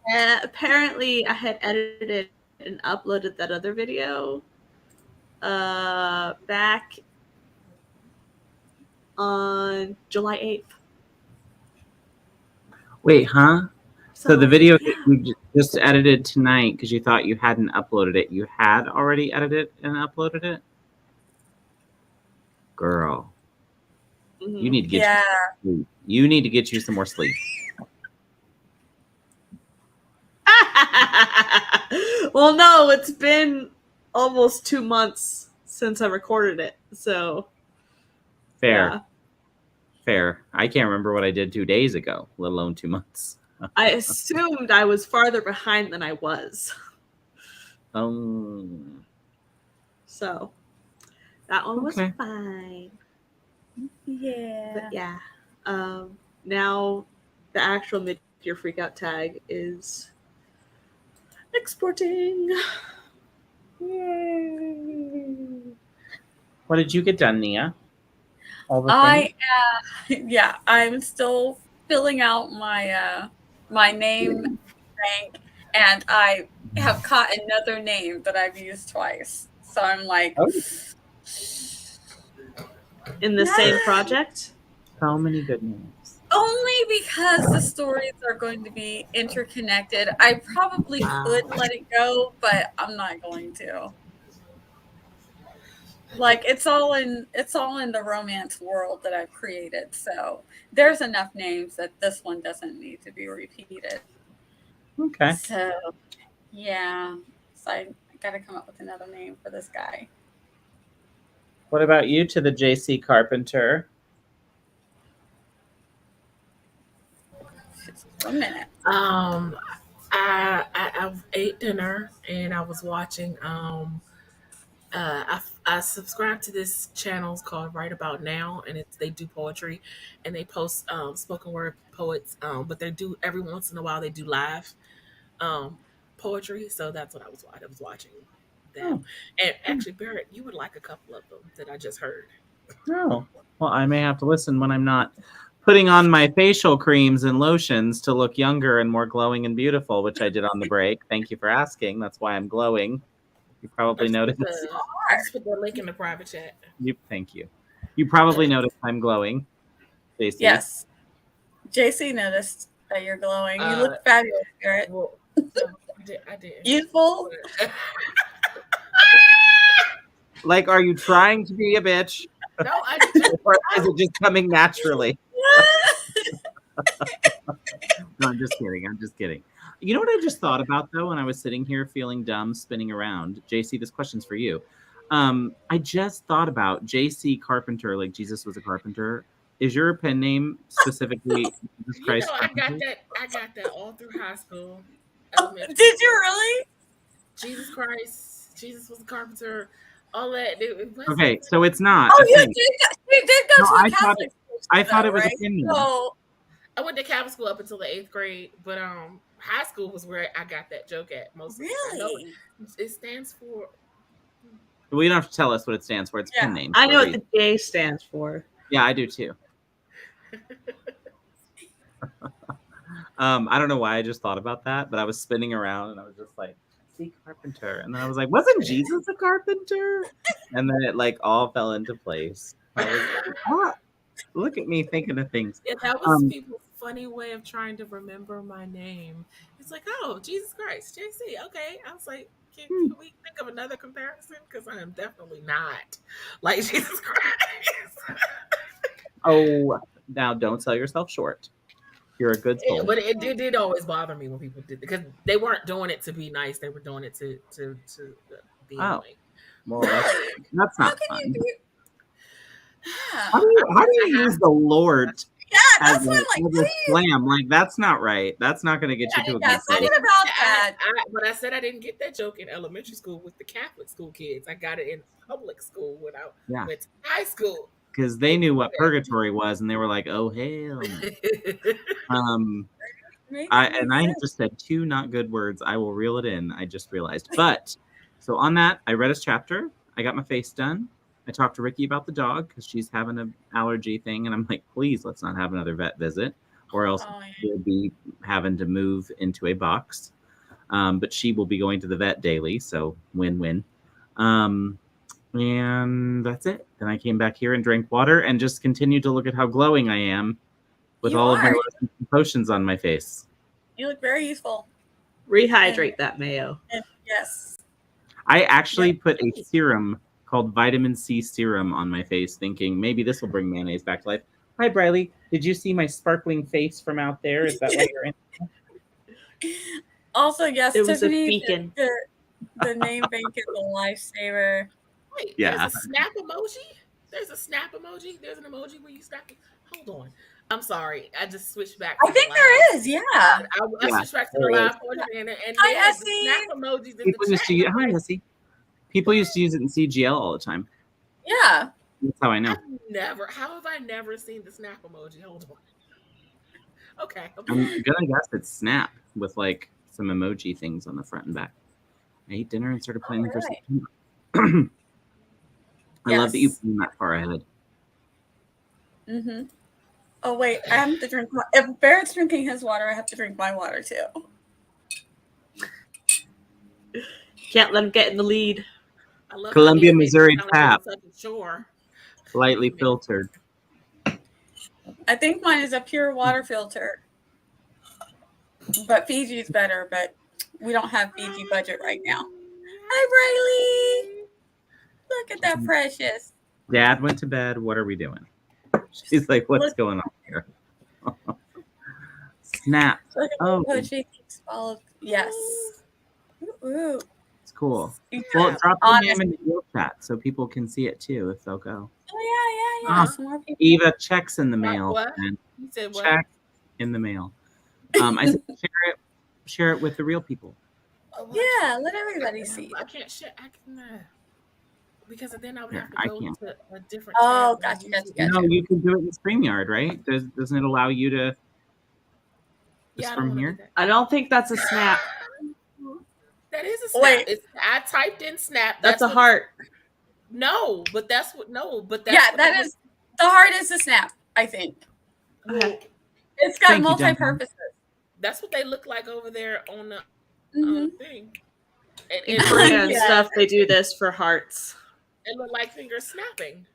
Yeah, apparently I had edited and uploaded that other video back on July 8th. Wait, huh? So the video yeah. that you just edited tonight because you thought you hadn't uploaded it, you had already edited and uploaded it? Girl, you need to get you some sleep. You need to get you some more sleep. Well, no, it's been almost 2 months since I recorded it, so Fair. yeah. Fair. I can't remember what I did 2 days ago, let alone 2 months. I assumed I was farther behind than I was. So that one was Okay. fine. Yeah. But yeah. Now the actual mid-year freakout tag is exporting. Yay. What did you get done, Nia? All the things? I'm still filling out my my name bank, and I have caught another name that I've used twice. So I'm like, In the same project? So many good names. only because the stories are going to be interconnected. I probably could let it go, but I'm not going to. Like it's all in the romance world that I've created. So there's enough names that this one doesn't need to be repeated. Okay. So yeah. So I gotta come up with another name for this guy. What about you to the JC Carpenter? Just 1 minute. I ate dinner and I was watching. I subscribe to this channel called Right About Now, and they do poetry, and they post spoken word poets. But they do every once in a while they do live poetry. So that's what I was watching them. And actually, Barrett, you would like a couple of them that I just heard. Oh, well, I may have to listen when I'm not putting on my facial creams and lotions to look younger and more glowing and beautiful, which I did on the break. Thank you for asking. That's why I'm glowing. You probably noticed. Let's put the link in the private chat. Thank you. You probably noticed I'm glowing, JC. Yes. JC noticed that you're glowing. You look fabulous, Garrett. Well, I did. Youthful. Like, are you trying to be a bitch? No, I just. Or is it just coming naturally? No, I'm just kidding. You know what I just thought about, though, when I was sitting here feeling dumb, spinning around? JC, this question's for you. I just thought about JC Carpenter, like Jesus was a carpenter. Is your pen name specifically Jesus Christ? I got that all through high school. Did you really? Jesus Christ, Jesus was a carpenter. All that. Okay, so it's not. Oh, you did go to a Catholic school. I thought it was right? a pen name. So, I went to Catholic school up until the 8th grade, but high school was where I got that joke at most. Really? It stands for. Well, you don't have to tell us what it stands for. It's pen name. I know what the J stands for. Yeah, I do too. I don't know why I just thought about that, but I was spinning around and I was just like, JC Carpenter. And then I was like, wasn't Jesus a carpenter? And then it like all fell into place. I was like, ah, look at me thinking of things. Yeah, that was people's funny way of trying to remember my name. It's like, oh, Jesus Christ, JC. Okay. I was like, can we think of another comparison? Because I am definitely not like Jesus Christ. Oh, now don't sell yourself short. You're a good soul. Yeah, but it did always bother me when people did, because they weren't doing it to be nice. They were doing it to be annoying. Well, that's not fun. Yeah. How do you use the Lord Yeah, that's what I'm like. Slam. Like, that's not right. That's not going to get you to a Yeah, good place. something about that. But I said I didn't get that joke in elementary school with the Catholic school kids. I got it in public school when I went to high school. Because they knew what purgatory was, and they were like, "Oh hell no." I just said 2 not good words. I will reel it in. I just realized. But so on that, I read his chapter. I got my face done. I talked to Ricky about the dog because she's having an allergy thing, and I'm like, please, let's not have another vet visit, or else we'll be having to move into a box. But she will be going to the vet daily, so win-win. And that's it. Then I came back here and drank water and just continued to look at how glowing I am with all of my potions on my face. You look very useful. Rehydrate that mayo. Yes. I actually put a serum called vitamin C serum on my face, thinking maybe this will bring mayonnaise back to life. Hi, Briley. Did you see my sparkling face from out there? Is that why you're in? Also, yes, it was Tiffany, a beacon. The name bank is a lifesaver. Wait, yeah. There's a snap emoji? There's a snap emoji? There's an emoji where you snap it? Hold on. I'm sorry. I just switched back. I think there is, yeah. I switched back to the live portion and hi, there's the snap emojis in People the used chat. to hi, Essie. People used to use it in CGL all the time. Yeah. That's how I know. How have I never seen the snap emoji? Hold on. Okay. I'm gonna guess it's Snap with like some emoji things on the front and back. I ate dinner and started planning for September. I love that you plan that far ahead. Mm-hmm. Oh wait, I have to drink. If Barrett's drinking his water, I have to drink my water too. Can't let him get in the lead. I love Columbia, Missouri tap, sure. lightly filtered. I think mine is a pure water filter, but Fiji's better. But we don't have Fiji budget right now. Hi, Briley. Look at that precious. Dad went to bed. What are we doing? She's like, what's going on here? Snap. Oh, yes. Ooh. It's cool. Well, drop your name in the group chat so people can see it too if they'll go. Oh yeah. Some more people. Eva, checks in the mail. What? You said what? Check in the mail. I said share it with the real people. Yeah, let everybody see. I can't share. Because then I would have to go to a different. Oh, gotcha. No, you can do it in StreamYard, right? Doesn't it allow you to? Yeah, from here. I don't think that's a snap. That is a snap. Wait. I typed in snap. That's a heart. No, but that's what. No, but that's yeah. That is the heart is the snap. I think. Well, it's got multi-purposes. That's what they look like over there on the thing. In Korean stuff, they do this for hearts. It looked like fingers snapping.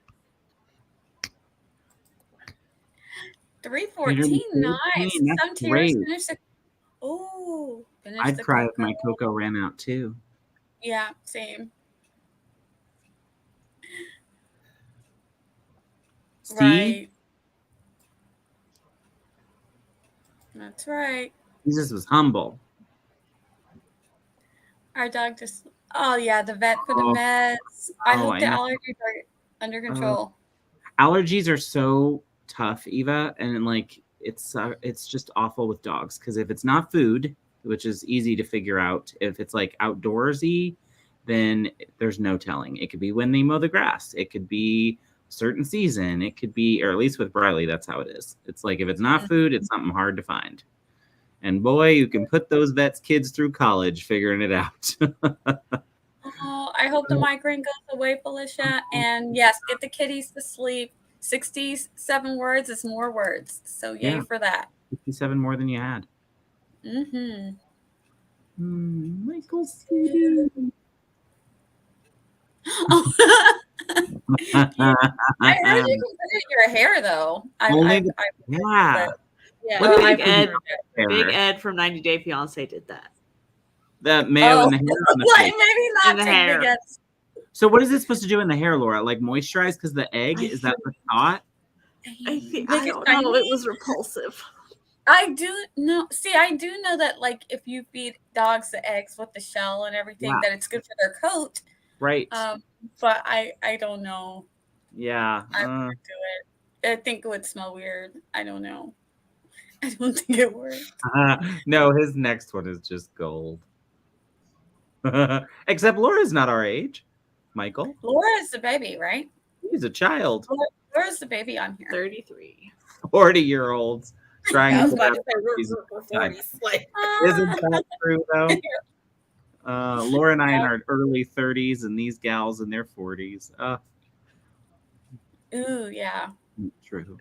314, nice. Some tears finished. I'd cry if my cocoa ran out too. Yeah, same. See? Right. That's right. Jesus was humble. Our dog just. Oh yeah, the vet for the meds. I hope the allergies are under control. Allergies are so tough, Eva, and like it's just awful with dogs because if it's not food, which is easy to figure out, if it's like outdoorsy, then there's no telling. It could be when they mow the grass. It could be certain season. It could be, or at least with Briley, that's how it is. It's like if it's not food, it's something hard to find. And boy, you can put those vets' kids through college figuring it out. Oh, I hope the migraine goes away, Felicia. And yes, get the kitties to sleep. 67 words is more words. So yay for that. 57 more than you had. Mm-hmm. Michael C. I heard you can put it in your hair, though. Big Ed from 90 Day Fiance did that. The mayo in the hair. On the face. Maybe not take hair. Big Ed. So what is it supposed to do in the hair, Laura? Like moisturize because the egg? Is that the thought? I don't know. It was repulsive. I do know. See, I do know that like if you feed dogs the eggs with the shell and everything, that it's good for their coat. Right. But I don't know. Yeah. I wouldn't do it. think it would smell weird. I don't know. I don't think it worked. No, his next one is just gold. Except Laura's not our age. Michael, Laura is the baby, right? he's a child. Laura's the baby on here. 33. 40-year-olds trying I was to about have to say these we're time. 40s. Like, Isn't that true though? Laura and I in our early 30s, and these gals in their 40s. Ooh, yeah. True.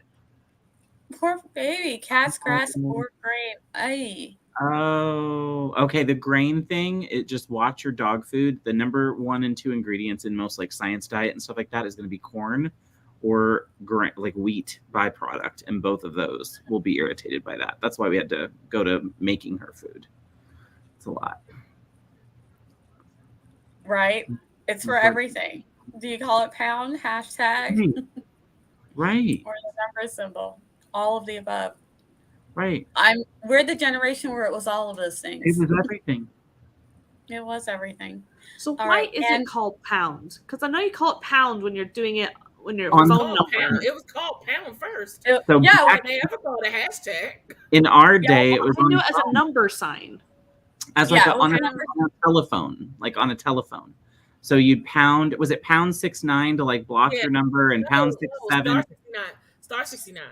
Poor baby. Cat's grass or grain. Ay. Oh, okay. The grain thing, it just watch your dog food. The number 1 and 2 ingredients in most like science diet and stuff like that is going to be corn or grain, like wheat byproduct. And both of those will be irritated by that. That's why we had to go to making her food. It's a lot. Right? It's for everything. Do you call it pound? Hashtag? Right. Or the number symbol? All of the above. Right. We're the generation where it was all of those things. It was everything. It was everything. So All why right, is it called pound? Because I know you call it pound when you're doing it when your On phone oh, number. pound. It was called pound first. So yeah, When they ever called a hashtag. in our day, it was I knew on it as a number sign. as like Yeah, on okay. a telephone, like on a telephone. So you'd pound. Was it pound 69 to like block Yeah. your number, and pound 67? Star 69.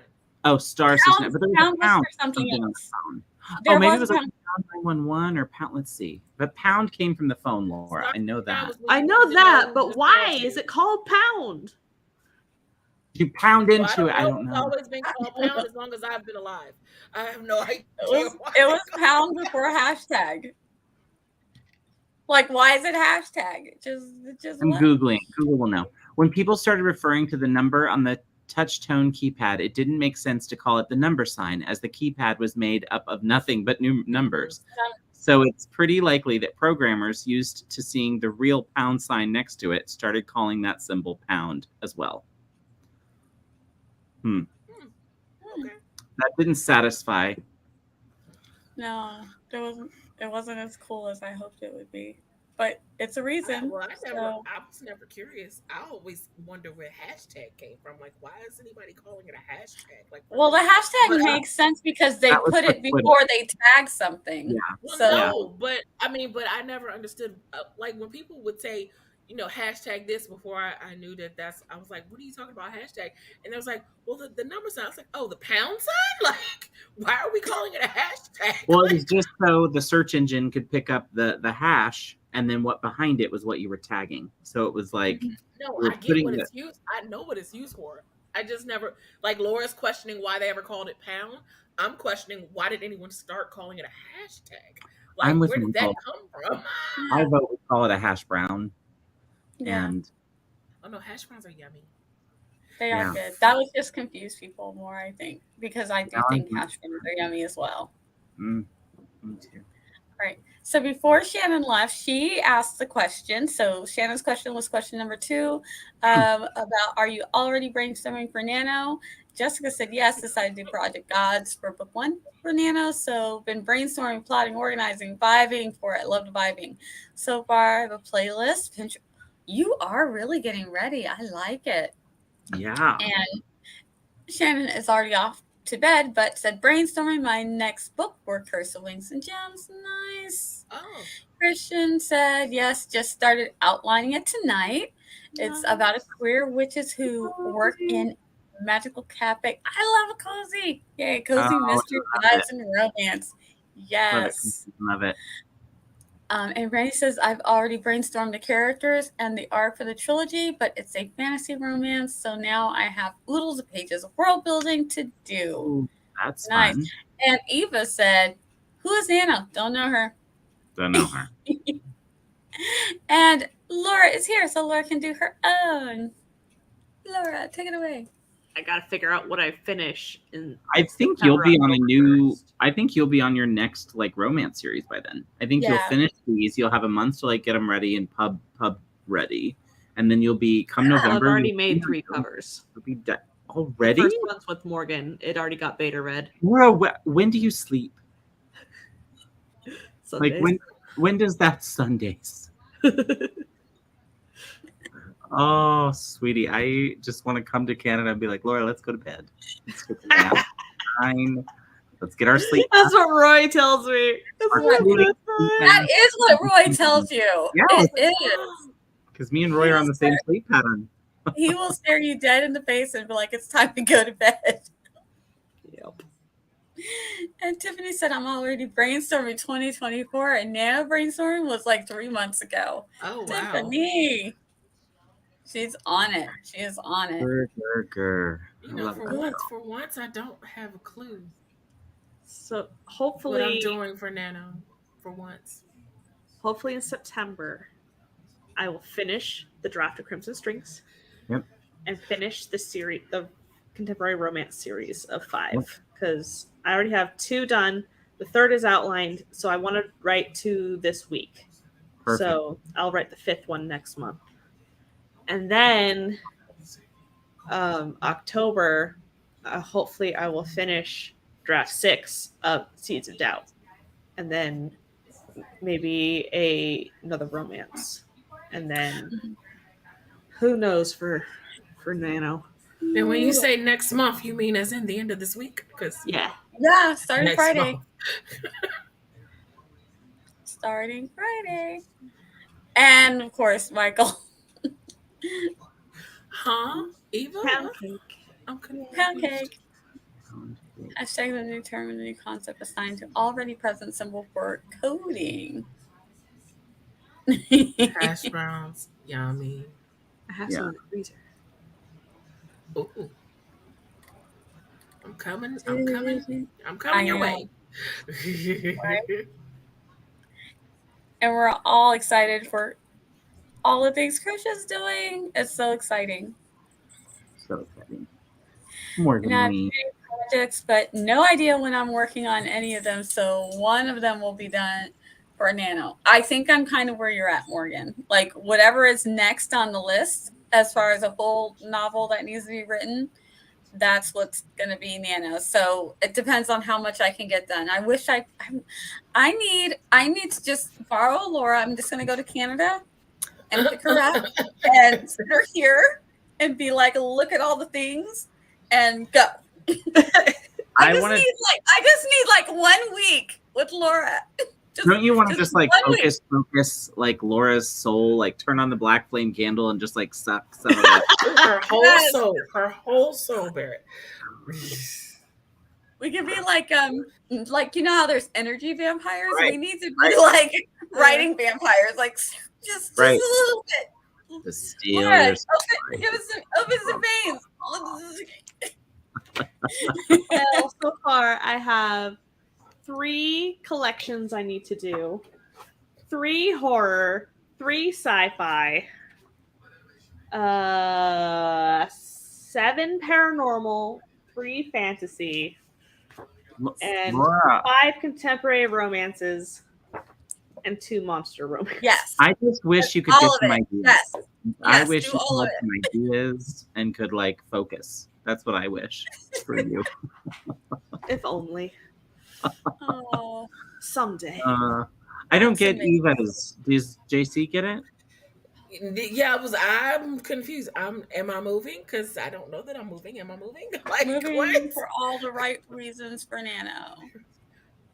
Oh, star 69. But there was pound a was pound for something on the else. phone. There Oh, maybe it was was like pound. pound 911 or pound. Let's see. But pound came from the phone, Laura. I know that. I know that, but why is it called pound? You pound Well, into it. I don't It's know. always been called pound as long as I've been alive. I have no idea. It was pound before hashtag. Like, why is it hashtag? It just I'm what? Googling. Google will know. When people started referring to the number on the touch tone keypad, it didn't make sense to call it the number sign, as the keypad was made up of nothing but new numbers. So it's pretty likely that programmers, used to seeing the real pound sign next to it, started calling that symbol pound as well. Okay. That didn't satisfy. No, it wasn't as cool as I hoped it would be. But it's a reason. Well, I so- was never curious. I always wonder where hashtag came from. Like, why is anybody calling it a hashtag? Like, Well, the hashtag But, makes sense because they that was put for it before they tag something. Yeah. well, So- no, but I never understood. Like when people would say, hashtag this before I knew that's. I was like, what are you talking about hashtag? And they was like, well, the number sign. I was like, oh, the pound sign. Like, why are we calling it a hashtag? Well, Like, it was just so the search engine could pick up the hash, and then what behind it was what you were tagging. So it was like, no, we're I get putting what the- it's used. I know what it's used for. I just never like Laura's questioning why they ever called it pound. I'm questioning why did anyone start calling it a hashtag? Like, I'm with where did that Nicole. come from? I vote we call it a hash brown. Yeah, And Oh no, hash browns are yummy. they are Yeah. good. That would just confuse people more, I think, because I do Yeah, think I- hash browns are yummy as well. me too. Right. So before Shannon left, she asked the question. So Shannon's question was question number 2 about, are you already brainstorming for Nano? Jessica said yes, decided to do Project Gods for book 1 for Nano. So been brainstorming, plotting, organizing, vibing for it. Loved vibing. So far, I have a playlist. You are really getting ready. I like it. Yeah. And Shannon is already off to bed, but said brainstorming my next book for Curse of Wings and Gems. Nice. Oh, Christian said yes, just started outlining it tonight. It's about a queer witches who work in magical cafe. I love a cozy. Yay, cozy Oh, mystery, love vibes, and romance. Yes. Love it. And Randy says, I've already brainstormed the characters and the arc for the trilogy, but it's a fantasy romance, so now I have oodles of pages of world building to do. Ooh, that's Nice. fun. And Eva said, who is Anna? Don't know her. Don't know her. And Laura is here, so Laura can do her own. Laura, take it away. I gotta figure out what I finish in. I think September, you'll be on a October new. 1st. I think you'll be on your next like romance series by then. I think you'll Yeah. finish these. You'll have a month to like get them ready and pub ready, and then you'll be come Well, November. I've already you'll made be- 3 covers. You'll be The already. first one's with Morgan. It already got beta read. Laura, when do you sleep? Sundays. Like when does that Sundays? Oh, sweetie, I just want to come to Canada and be like, Laura, let's go to bed. Let's go to bed. Fine. Let's get our sleep. That's what Roy tells me. That is what Roy tells you. Yeah. It is. Because me and Roy are on the same sleep pattern. He will stare you dead in the face and be like, it's time to go to bed. Yep. And Tiffany said, I'm already brainstorming 2024, and Nana brainstorming was like 3 months ago. Oh, wow. Tiffany. She's on it. She is on it. Grr. You know, for once, I don't have a clue So hopefully, what I'm doing for Nano. For once, hopefully in September, I will finish the draft of Crimson Strings. Yep. And finish the series, the contemporary romance series of 5, because I already have 2 done. The 3rd is outlined, so I want to write 2 this week. Perfect. So I'll write the 5th one next month. And then October, hopefully I will finish draft 6 of Seeds of Doubt. And then maybe another romance. And then who knows for Nano. and when you say next month, you mean as in the end of this week? Because Yeah. Yeah, starting next Friday. month. Starting Friday. And of course, Michael. Huh? Eva? Pancake. I'm confused. Pound cake. Hashtag the new term and the new concept assigned to already present symbol for coding. Hash browns. Yummy. I have some in the freezer. Ooh. I'm coming your way. And we're all excited for all the things Krisha's doing. It's so exciting. So exciting. More than And I have me. many projects, but no idea when I'm working on any of them. So one of them will be done for Nano. I think I'm kind of where you're at, Morgan. Like whatever is next on the list as far as a full novel that needs to be written, that's what's going to be Nano. So it depends on how much I can get done. I wish I need to just borrow Laura. I'm just going to go to Canada and pick her up and sit her here and be like, look at all the things and go. I just need like 1 week with Laura. Don't you want to just like 1 week. focus like Laura's soul, like turn on the black flame candle and just like suck some of it? Her whole soul, Barrett. We can be like you know how there's energy vampires? Right. We need to be like writing vampires, like just Right. a little bit. To steal Laura, your open some veins. Well, so far I have 3 collections I need to do, 3 horror, 3 sci-fi, 7 paranormal, 3 fantasy, and Laura, 5 contemporary romances, and 2 monster romances. Yes. I just wish you could All get of some it. ideas. Yes. I Yes, wish do you all of had some ideas and could like focus. That's what I wish for you. If only. Oh. Someday. I don't get Eva's. Does JC get it? Yeah, I'm confused. Am I moving? Because I don't know that I'm moving. Am I moving? Like Moving what? for all the right reasons for Nano.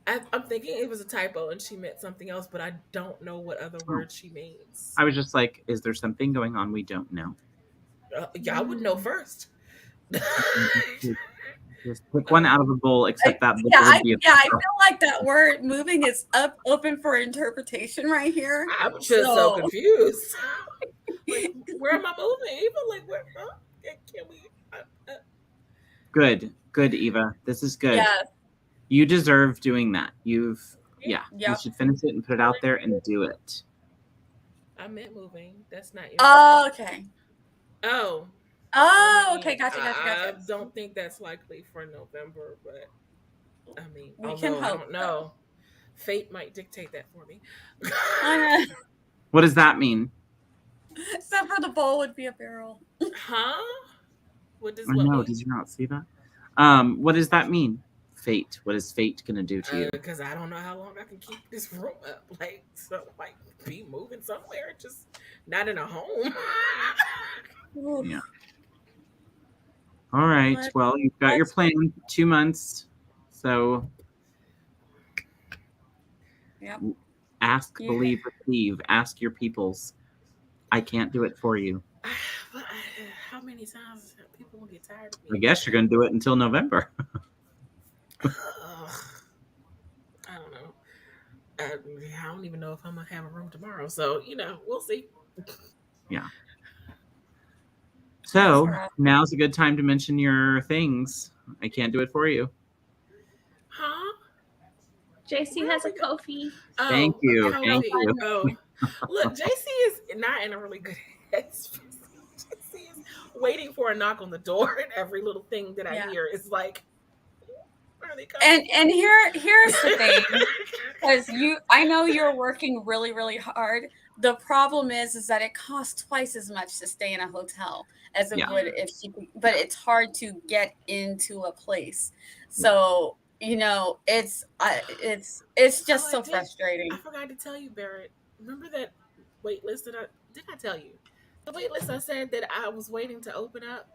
I'm thinking it was a typo and she meant something else, but I don't know what other word she means. I was just like, is there something going on we don't know? Y'all would know first. Just pick one out of a bowl, except that. I feel like that word moving is open for interpretation right here. I'm just so confused. Like, where am I moving? Even like where? Can we? Good, Eva. This is good. Yeah. You deserve doing that. You Yep. should finish it and put it out there and do it. I meant moving. That's not your. Oh, okay. Oh, okay. Gotcha. I don't think that's likely for November, but I mean, We can I hope, don't know. Fate might dictate that for me. What does that mean? Except for the bowl would be a barrel. Huh? What does I what know. mean? Did you not see that? What does that mean? Fate. What is fate gonna do to you? Because I don't know how long I can keep this room up. Like, so, like, be moving somewhere, just not in a home. Yeah. All right. Well, you've got your plan. 2 months. So Yep. ask, believe, receive. Ask your peoples. I can't do it for you. But how many times people will get tired of I me? guess you're going to do it until November. I don't know. I don't even know if I'm going to have a room tomorrow. So, we'll see. Yeah. So now's a good time to mention your things. I can't do it for you. Huh? JC has a Kofi. Thank you. Thank you. Oh, look, JC is not in a really good headspace. JC is waiting for a knock on the door, and every little thing that I hear is like, where are they coming? And here's the thing, because I know you're working really, really hard. The problem is that it costs twice as much to stay in a hotel as it would if but it's hard to get into a place. So it's just so frustrating. I forgot to tell you, Barrett. Remember that wait list did I tell you? The wait list I said that I was waiting to open up.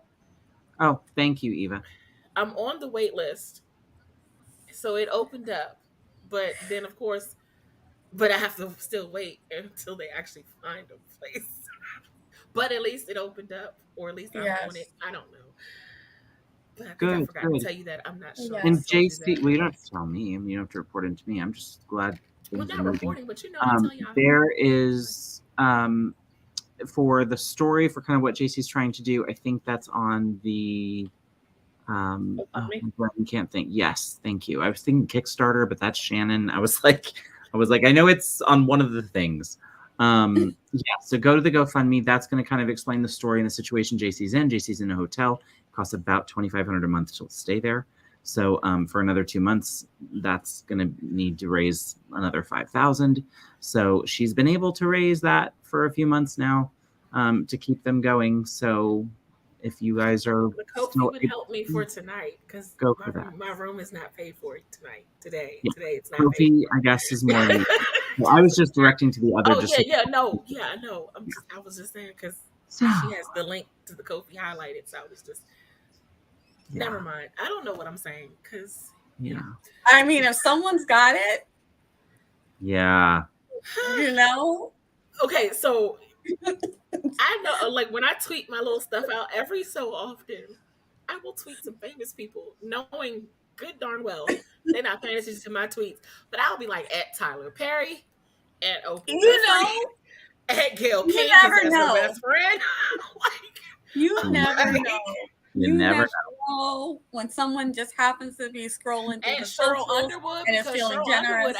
Oh, thank you, Eva. I'm on the wait list. So it opened up. But then of course, I have to still wait until they actually find a place. But at least it opened up, or at least I'm on it. I don't know. But I think I forgot to tell you that. I'm not sure. And JC, well, you don't have to tell me. I mean, you don't have to report into me. I'm just glad. Well, not reporting, but I'll tell y'all. There is for the story for kind of what JC's trying to do. I think that's on the. I can't think. Yes, thank you. I was thinking Kickstarter, but that's Shannon. I was like, I know it's on one of the things. So go to the GoFundMe. That's going to kind of explain the story and the situation JC's in. JC's in a hotel. It costs about $2,500 a month to stay there. So for another 2 months, that's going to need to raise another $5,000. So she's been able to raise that for a few months now to keep them going. So if you guys are, the Kofi would help me for tonight because my room is not paid for today. Yeah. Today it's not. Kofi, paid for. I guess, is more than. Well, I was just directing to the other. I know. I was just saying because she has the link to the Kofi highlighted, so I was just. Yeah. Never mind. I don't know what I'm saying because. Yeah. I mean, if someone's got it. Yeah. Okay, so I know, like when I tweet my little stuff out every so often, I will tweet some famous people, knowing good darn well they're not paying attention to my tweets. But I'll be like at Tyler Perry, at Oprah Winfrey, at Gail King because that's her best friend. You never know. You never know when someone just happens to be scrolling through the Cheryl Underwood and is feeling generous.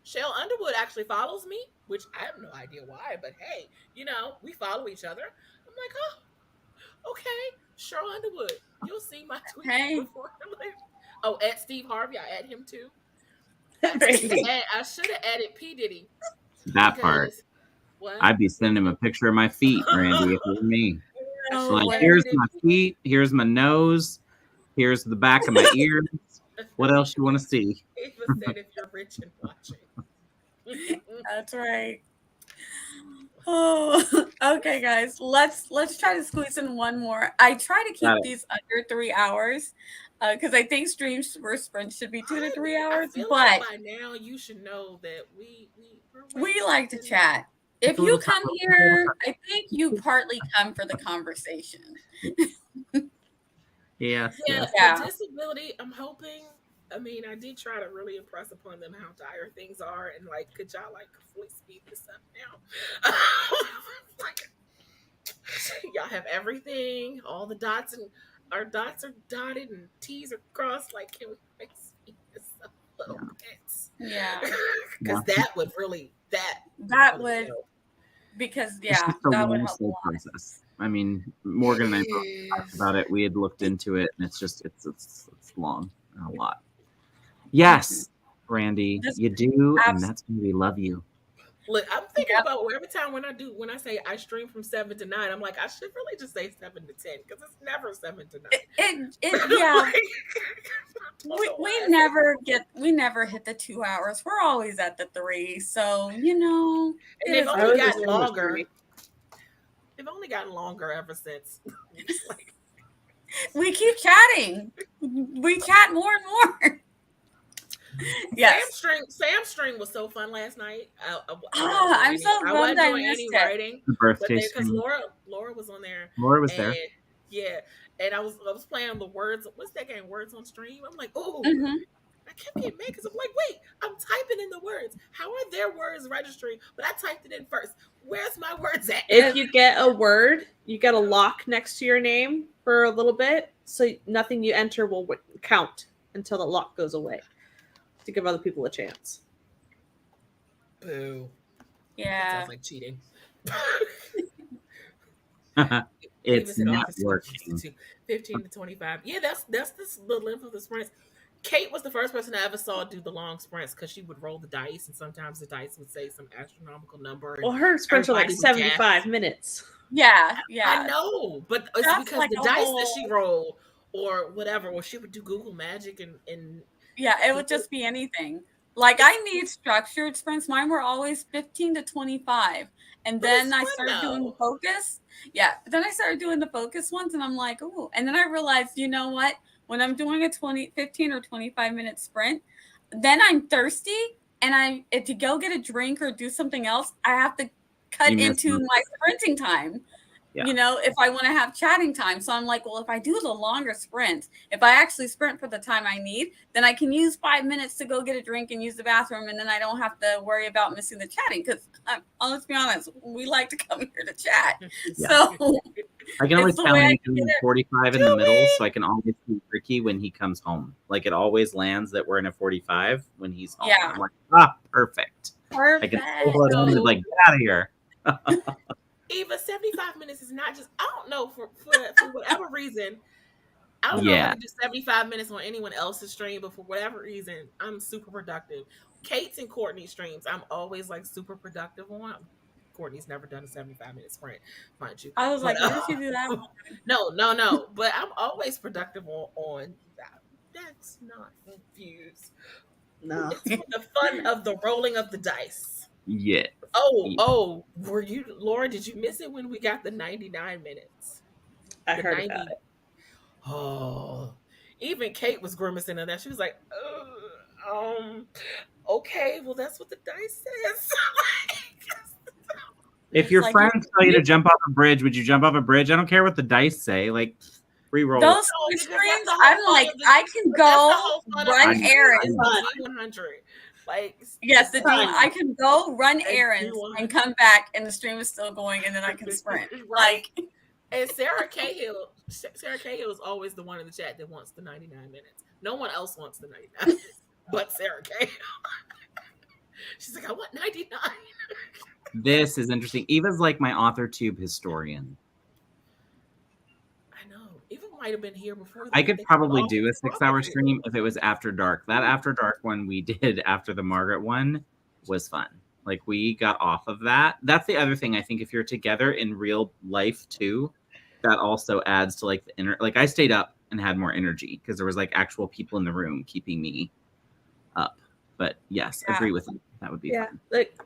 Cheryl Underwood actually follows me, which I have no idea why, but hey, we follow each other. I'm like, oh, okay, Cheryl Underwood. You'll see my tweets before. At Steve Harvey, I add him too. I should have added P. Diddy. That part. What? I'd be sending him a picture of my feet, Randy, if it was me. Here's my feet, here's my nose, here's the back of my ears. What else you want to see? Ava said if you're rich and watching. That's right. Oh, okay, guys. Let's try to squeeze in one more. I try to keep these under 3 hours because I think streams for sprints should be 2 to 3 hours. But like by now you should know that we like to chat. If you come here, I think you partly come for the conversation. Yes. For disability, I'm hoping. I mean, I did try to really impress upon them how dire things are, and could y'all fully speed this up now? Y'all have everything, all the dots, and our dots are dotted and T's are crossed. Can we speed this up a little bit? Yeah, because that would really would. Because that would help a lot. Process. I mean, Morgan and I both talked about it. We had looked into it, and it's just it's long and a lot. Yes, Randy, you do, and that's why we love you. Look, I'm thinking about every time when I say I stream from 7 to 9, I'm like, I should really just say 7 to 10 because it's never 7 to 9. Yeah. Like, We never hit the 2 hours. We're always at the 3. So, and they've I only was gotten just longer. wondering. They've only gotten longer ever since. It's like, we keep chatting. We chat more and more. Yes. Sam's stream was so fun last night. I'm so I bummed wasn't I doing missed any it. writing, The but birthday because stream. Laura was on there. Laura was and, there. Yeah, and I was playing the words. What's that game? Words on Stream. I'm like, oh, Mhm. I kept getting mad because I'm like, wait, I'm typing in the words. How are their words registering? But I typed it in first. Where's my words at? If you get a word, you get a lock next to your name for a little bit, so nothing you enter will count until the lock goes away, to give other people a chance. Boo. That Yeah. sounds like cheating. It's Even said not Office working. 15 to 25. Yeah, that's the length of the sprints. Kate was the first person I ever saw do the long sprints because she would roll the dice, and sometimes the dice would say some astronomical number. Well, her sprints are like everybody would 75 minutes. Yeah. I know, but it's That's because like the a dice whole- that she rolled or whatever, or she would do Google Magic and Yeah, it would just be anything. Like I need structured sprints. Mine were always 15 to 25. And But then it's I fun, started doing the though. focus. Yeah. But then I started doing the focus ones and I'm like, oh. And then I realized, you know what? When I'm doing a 15 or 25-minute sprint, then I'm thirsty and if to go get a drink or do something else, I have to cut You miss into them. my sprinting time. Yeah. You know, if I want to have chatting time. So I'm like, well, if I do the longer sprints, if I actually sprint for the time I need, then I can use 5 minutes to go get a drink and use the bathroom. And then I don't have to worry about missing the chatting. Because let's be honest, we like to come here to chat. Yeah. So I can always the tell way when I he's doing 45 in the middle, so I can always see Ricky when he comes home. Like it always lands that we're in a 45 when he's home. Yeah. I'm like, perfect. perfect. I can pull it on and like, get out of here. Eva, 75 minutes is not just, I don't know, for whatever reason, I don't know if I Yeah. can do 75 minutes on anyone else's stream, but for whatever reason, I'm super productive. Kate's and Courtney's streams, I'm always like super productive on. Courtney's never done a 75-minute sprint, mind you. I was like, But, where did she do that? No. But I'm always productive on that. That's not confused. No. It's for the fun of the rolling of the dice. Yeah. Oh, were you, Laura, did you miss it when we got the 99 minutes? I The heard about it. Oh, even Kate was grimacing at that. She was like, okay, well, that's what the dice says. If your Like, friends tell you to jump off a bridge, would you jump off a bridge? I don't care what the dice say. Like, re-roll. Those No, because screens, that's the whole I'm fun like, of the- I can But that's the go whole fun of run the errands. D100. Like, Yes, the fun. I can go run And errands do and come back, and the stream is still going, and then I can sprint. Right. Like, And Sarah Cahill is always the one in the chat that wants the 99 minutes. No one else wants the 99 minutes but Sarah Cahill. She's like, I want 99. This is interesting. Eva's like my AuthorTube historian. I know. Eva might have been here before. I could they probably all do a been 6-hour talking. stream if it was after dark. That after dark one we did after the Margaret one was fun. Like we got off of that. That's the other thing. I think if you're together in real life too, that also adds to like the inner, like I stayed up and had more energy because there was like actual people in the room keeping me up. But yes, Yeah. agree with you. That would be fun. Like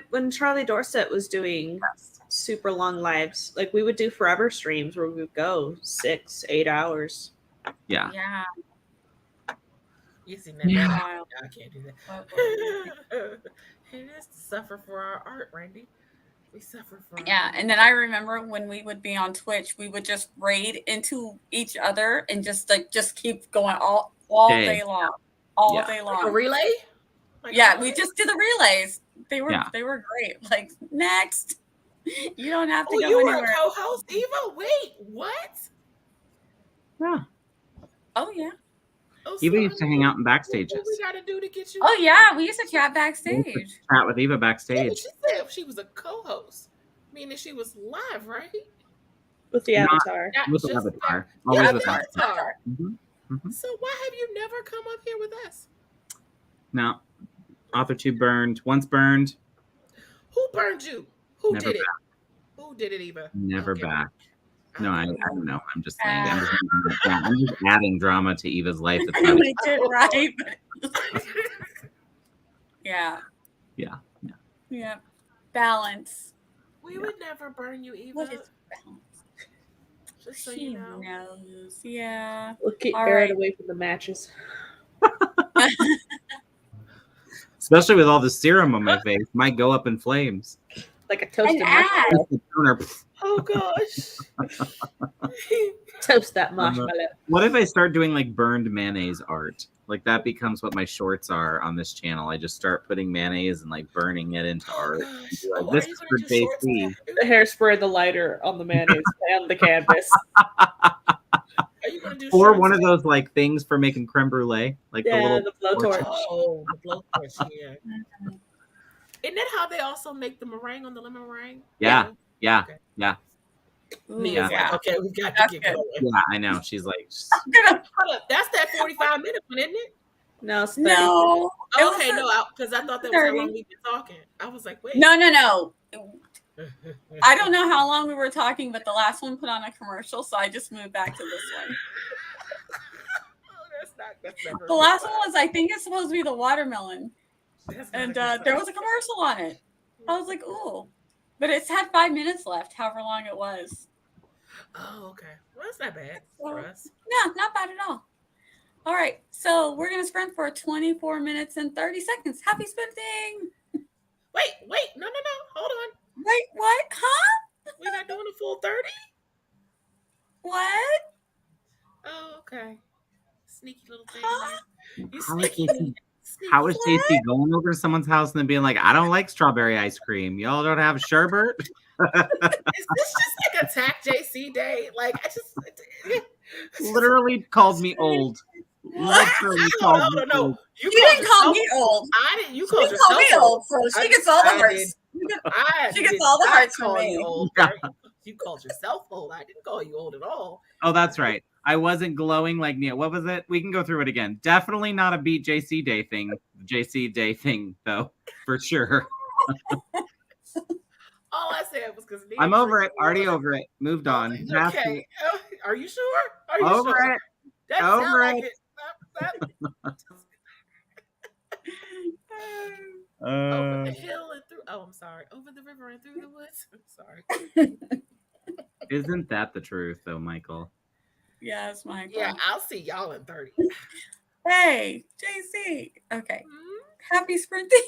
when Charlie Dorset was doing super long lives, like we would do forever streams where we would go 6-8 hours. Yeah. yeah. You see that? Yeah. Wow. I can't do that. But- It is to suffer for our art, Randy. We suffer for our Yeah, art. and then I remember when we would be on Twitch, we would just raid into each other and just keep going all Okay. day long, all Yeah. day Like a long. relay? Like Yeah, a we relay? just did the relays. They were Yeah. great. Like next, you don't have to Oh, go you were anywhere. a co-host, Eva? Wait, what? Yeah. Oh yeah. Oh, Eva so used to I hang know out in backstages. What we got to do to get you? Oh on? yeah, we used to chat We used to backstage. chat with Eva Yeah, backstage. but she said she was a co-host, meaning she was live, right? With the Not- avatar. Not With the just avatar. Yeah, Always the with Avatar. Avatar. avatar. Mhm. So why have you never come up here with us? No. AuthorTube burned. Once burned. Who burned you? Who Never did it? back. Who did it, Eva? Never Okay. back. No, I don't know. I'm just saying. Ah. I'm just adding drama to Eva's life. That's not We did right. Yeah. Yeah. Yeah. Balance. We would never burn you, Eva. What is balance? Just so She you know. knows. Yeah. We'll keep All Barrett right. away from the matches. Especially with all the serum on my face, might go up in flames. Like a toasted An marshmallow. Oh gosh. Toast that marshmallow. What if I start doing like burned mayonnaise art? Like that becomes what my shorts are on this channel. I just start putting mayonnaise and like burning it into art. Gosh. Like, Oh, this are you is gonna for do shorts? JC. The hairspray, the lighter on the mayonnaise and the canvas. Are you gonna do Or shorts? one of those like things for making creme brulee, like Yeah, the the little blowtorch. Oh, the blowtorch, yeah. Isn't that how they also make the meringue on the lemon meringue? Yeah. Okay. Ooh, Mia's yeah. like, okay, we've got to That's get good. going. Yeah, I know. She's like, Hold up, that's that 45-minute one, isn't it? No, it's 30. No. It was Okay, a- no, because I thought that was how 30. long we've been talking. I was like, wait. No. I don't know how long we were talking, but the last one put on a commercial, so I just moved back to this one. That's never The last one was, I think it's supposed to be the watermelon. And there was a commercial on it. I was like, ooh. But it's had 5 minutes left, however long it was. Oh, okay. Well, that's not bad for us. Yeah, not bad at all. All right. So we're going to sprint for 24 minutes and 30 seconds. Happy sprinting. Wait. No. Hold on. Wait, what? Huh? We're not doing a full 30? What? Oh, okay. Sneaky little thing. Huh? You how is JC going over to someone's house and then being like, I don't like strawberry ice cream. Y'all don't have sherbet? Is this just like attack JC day? Like I just Literally called me old. Literally called me no. old. You didn't call me old. I didn't. You She called didn't call yourself me old, so she gets all the hearts. She gets all the hearts from me. Old, Yeah. right? You called yourself old. I didn't call you old at all. Oh, that's right. I wasn't glowing like Nia. What was it? We can go through it again. Definitely not a beat JC day thing. JC day thing, though, for sure. All I said was because I'm over it. Already over it. Moved on. Okay. Are you sure? Are you Over sure? it. That Over sound like it. over the hill and through. Oh, I'm sorry. Over the river and through the woods. I'm sorry. Isn't that the truth, though, Michael? Yes, Michael. Yeah, I'll see y'all in 30. Hey, JC. Okay. Mm-hmm. Happy sprinting.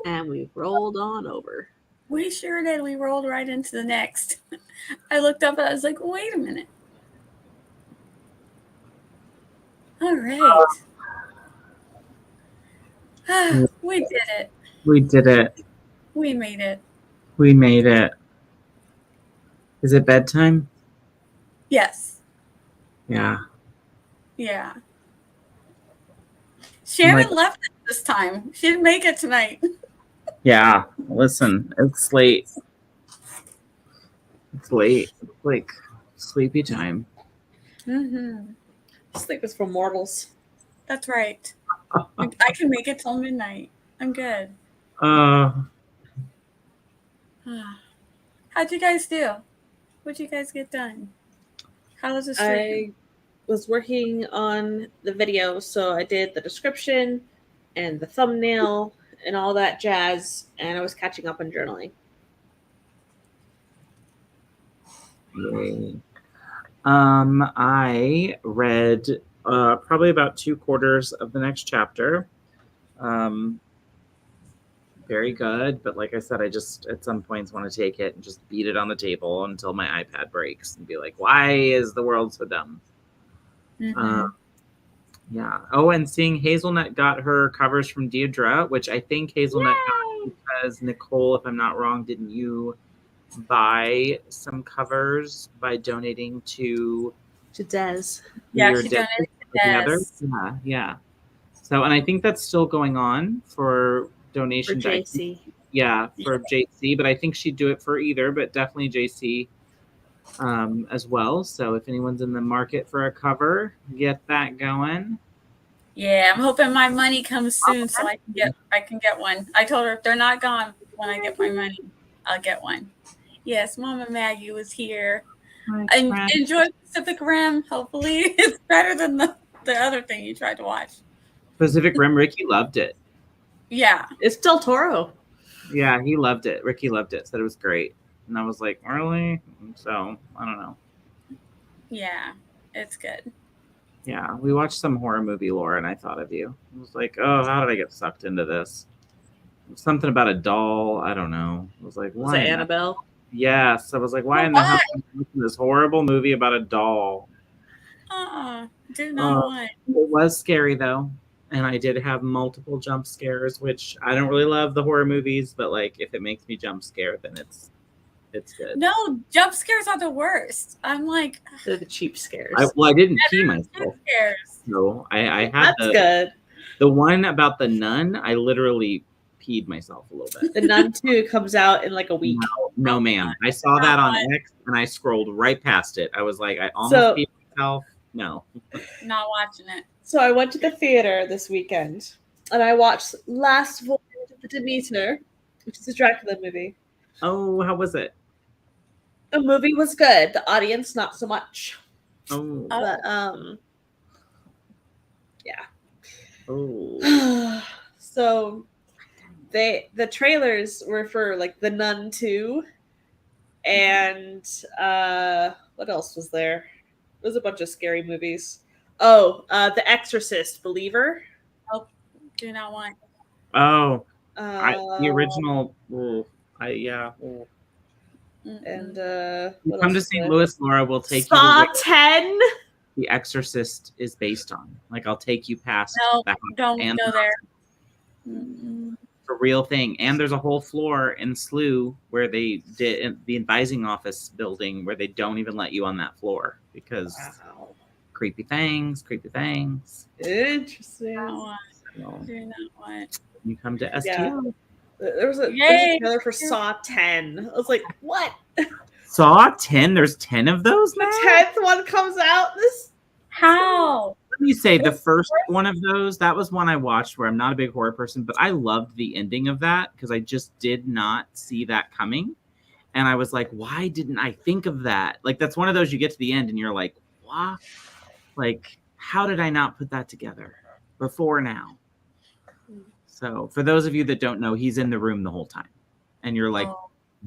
And we rolled on over. We sure did. We rolled right into the next. I looked up and I was like, wait a minute. All right. We did it. We did it. We made it. We made it. Is it bedtime? Yes. Yeah. Yeah. Shannon Like- left it this time. She didn't make it tonight. Yeah. Listen, it's late. It's late. It's like sleepy time. Mm-hmm. Sleep is for mortals. That's right. I can make it till midnight. I'm good. How'd you guys do? What'd you guys get done? How was the stream? I was working on the video, so I did the description and the thumbnail and all that jazz, and I was catching up on journaling. Yay. I read probably about 2/4 of the next chapter. Very good, but like I said, I just at some points want to take it and just beat it on the table until my iPad breaks and be like, why is the world so dumb? Mm-hmm. Yeah. Oh, and seeing Hazelnut got her covers from Deirdre, which I think Hazelnut got because Nicole, if I'm not wrong, didn't you buy some covers by donating to Des. Yeah, your she Des donated to together? Des. Yeah. So, and I think that's still going on for For donation. JC. Yeah, for JC, but I think she'd do it for either, but definitely JC as well. So if anyone's in the market for a cover, get that going. Yeah, I'm hoping my money comes soon so I can get one. I told her if they're not gone when I get my money, I'll get one. Yes, Mama Maggie was here. And enjoy Pacific Rim. Hopefully it's better than the other thing you tried to watch. Pacific Rim, Ricky loved it. Yeah. It's Del Toro. Yeah, he loved it. Ricky loved it. Said it was great. And I was like, really? So, I don't know. Yeah, it's good. Yeah, we watched some horror movie, Laura, and I thought of you. I was like, oh, how did I get sucked into this? Something about a doll. I don't know. I was like, Was why? it Annabelle? Yes. I was like, why in the hell am I watching this horrible movie about a doll? Do not want. It was scary, though. And I did have multiple jump scares, which I don't really love the horror movies, but like if it makes me jump scare, then it's good. No, jump scares are the worst. I'm like, They're the cheap scares. I didn't pee jump myself. scares. So I had That's good. the one about the nun. I literally peed myself a little bit. The Nun 2 comes out in like a week. No, ma'am. I saw that on X and I scrolled right past it. I was like, I almost peed myself. No. Not watching it. So I went to the theater this weekend and I watched Last Voyage of the Demeter, which is a Dracula movie. Oh, how was it? The movie was good. The audience, not so much. Oh. But yeah. Oh. So the trailers were for like The Nun 2 and what else was there? There was a bunch of scary movies. Oh, The Exorcist, Believer. Oh, do not want. Oh. The original. Yeah. Oh. And You come to St. Louis, Laura. We'll take Saw you to 10. The Exorcist is based on. Like, I'll take you past. No, that don't and go there. It's a real thing, and there's a whole floor in SLU where they did in the advising office building where they don't even let you on that floor because creepy things. Interesting. So, Do not want. you come to STL. Yeah. There was a trailer for Saw 10. I was like, what? Saw 10? There's 10 of those now? The 10th one comes out this. How? Let me say, the first one of those, that was one I watched where I'm not a big horror person, but I loved the ending of that because I just did not see that coming. And I was like, why didn't I think of that? Like, that's one of those you get to the end and you're like, what? Like, how did I not put that together before now? So for those of you that don't know, he's in the room the whole time. And you're like,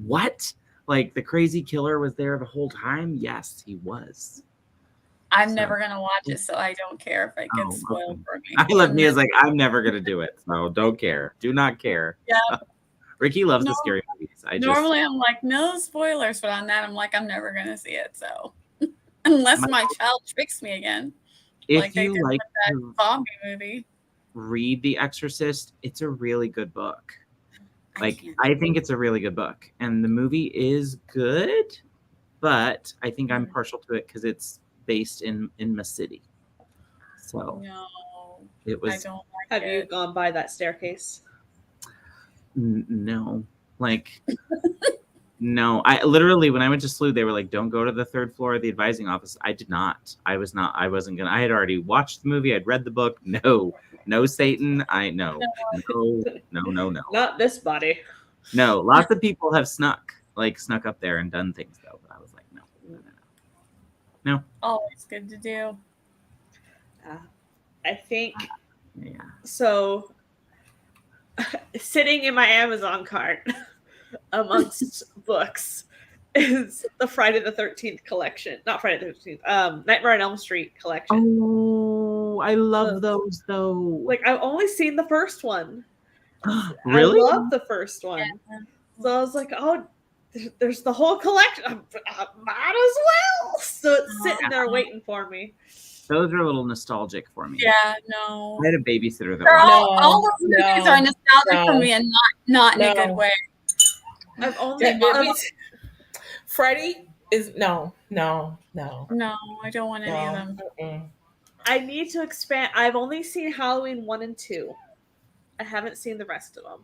what? Like the crazy killer was there the whole time? Yes, he was. I'm So- never gonna watch it, so I don't care if it gets Oh, spoiled okay. for me. I love Mia's like, I'm never gonna do it, so don't care. Do not care. Yeah. Ricky loves the No, scary movies. Normally, I'm like, no spoilers, but on that, I'm like, I'm never gonna see it. So, unless my child tricks me again, like if they you did like with that to zombie movie. read The Exorcist, it's a really good book. Like, can't. I think it's a really good book, and the movie is good, but I think I'm partial to it because it's based in my city. So No, it I was don't like Have you it. gone by that staircase? no, like no. I literally, when I went to SLU, they were like, "Don't go to the third floor of the advising office." I did not. I wasn't gonna. I had already watched the movie. I'd read the book. No, Satan. No. Not this body. No, lots of people have snuck up there and done things though. But I was like, no. Always good to do. I think Yeah. so. Sitting in my Amazon cart amongst books is the Friday the 13th collection. Not Friday the 13th. Nightmare on Elm Street collection. Oh, I love those though. Like I've only seen the first one. Really? I love the first one. Yeah. So I was like, oh, there's the whole collection. I might as well. So it's sitting there waiting for me. Those are a little nostalgic for me. Yeah, no. I had a babysitter that They're watched. all those movies are nostalgic for me, and not in a good way. I've only Freddy is no. No, I don't want any of them. Mm-mm. I need to expand. I've only seen Halloween 1 and 2. I haven't seen the rest of them.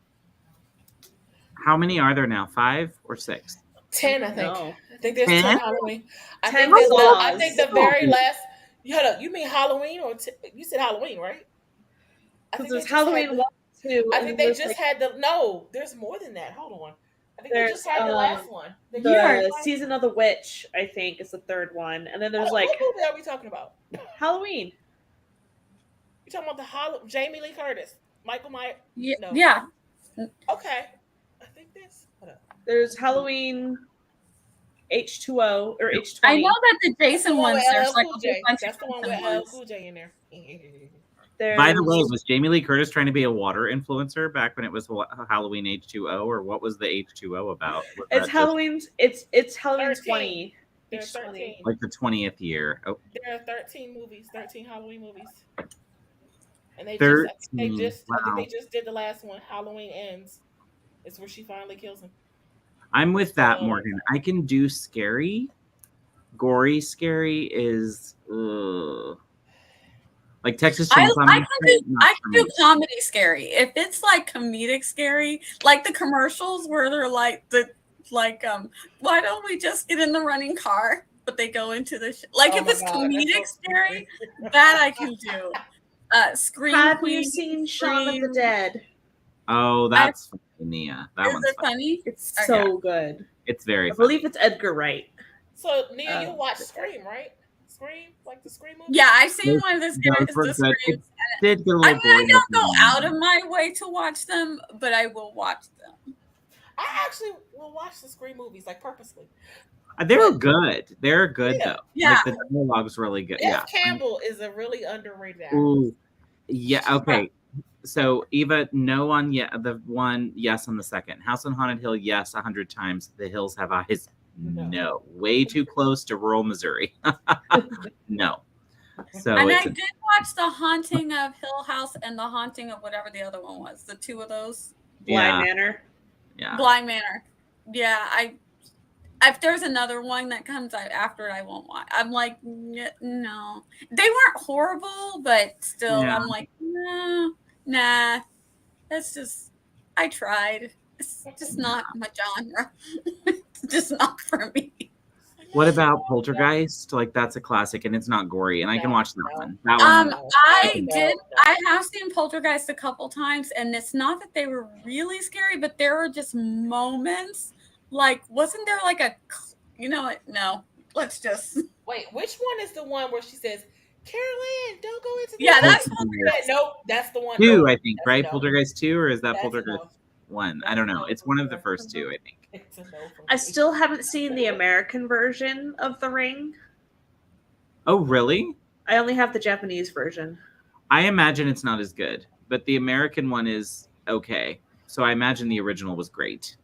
How many are there now? 5 or 6? 10, I think. No. I think there's 10? 10 Halloween. I 10 think the laws. very last. Hold up, you mean Halloween or you said Halloween, right? I Because think there's they just Halloween had 1 and 2. I and think they there's, just like, had the no. There's more than that. Hold on. I think they just had the last one. the Season of the Witch, I think, is the third one. And then there's what like movie are we talking about? Halloween. You talking about the Jamie Lee Curtis, Michael Myers? Yeah, No. yeah. Okay. I think that's. Hold up. There's Halloween H2O or H20. I know that the Jason The one ones, with there's LL like a Cool whole J. bunch That's the of one with Jason LL ones. Cool J in there. By the way, was Jamie Lee Curtis trying to be a water influencer back when it was Halloween H2O, or what was the H2O about? Was that It's just Halloween. It's Halloween 13. 20. There's H20. 13. like the 20th year? Oh, There are 13 movies, 13 Halloween movies. And they 13. I think Wow. they just did the last one. Halloween Ends. It's where she finally kills him. I'm with that, Morgan. I can do scary. Gory scary is like Texas Chainsaw I can do Massacre. comedy scary. If it's like comedic scary, like the commercials where they're like why don't we just get in the running car? But they go into the if it's comedic scary, that I can do. Scream. Have Queen, you seen Shaun of the Scream. Dead? Oh, that's funny, Nia. That Is one's it funny. funny? It's Okay. so good. It's very I funny. believe it's Edgar Wright. So Nia, you watch Scream, right? Scream, like the Scream movie? Yeah, I've seen Those- one of the those scariest were the good. Screams. It did get a I little mean, I boring don't go at the out end. of my way to watch them, but I will watch them. I actually will watch the Scream movies like purposely. They're good. They're good Yeah. though. Yeah. Like the dialogue's really good. Jeff Yeah. Campbell is a really underrated actor. Ooh. Yeah. Okay. So Eva, no on the one, yes on the second. House on Haunted Hill, yes 100 times. The Hills Have Eyes, no. Way too close to rural Missouri. No. So And I did watch The Haunting of Hill House and The Haunting of whatever the other one was. The two of those. Blind Manor. Yeah. Blind Manor. Yeah, if there's another one that comes out after it, I won't watch. I'm like, no. They weren't horrible, but still, Yeah. I'm like, nah. That's just, I tried. It's just not my genre. It's just not for me. What about Poltergeist? Like that's a classic, and it's not gory, and I can watch that one. That one. I have seen Poltergeist a couple times, and it's not that they were really scary, but there were just moments. Like, wasn't there like no, let's just. Wait, which one is the one where she says, Carolyn, don't go into the that's Poltergeist. Nope, that's the one. 2, No, I think, right? no. Poltergeist 2, or is that That's Poltergeist no. 1? I don't know. It's one of the first 2, I think. It's a no for I me. still haven't seen the American version of The Ring. Oh, really? I only have the Japanese version. I imagine it's not as good, but the American one is okay. So I imagine the original was great.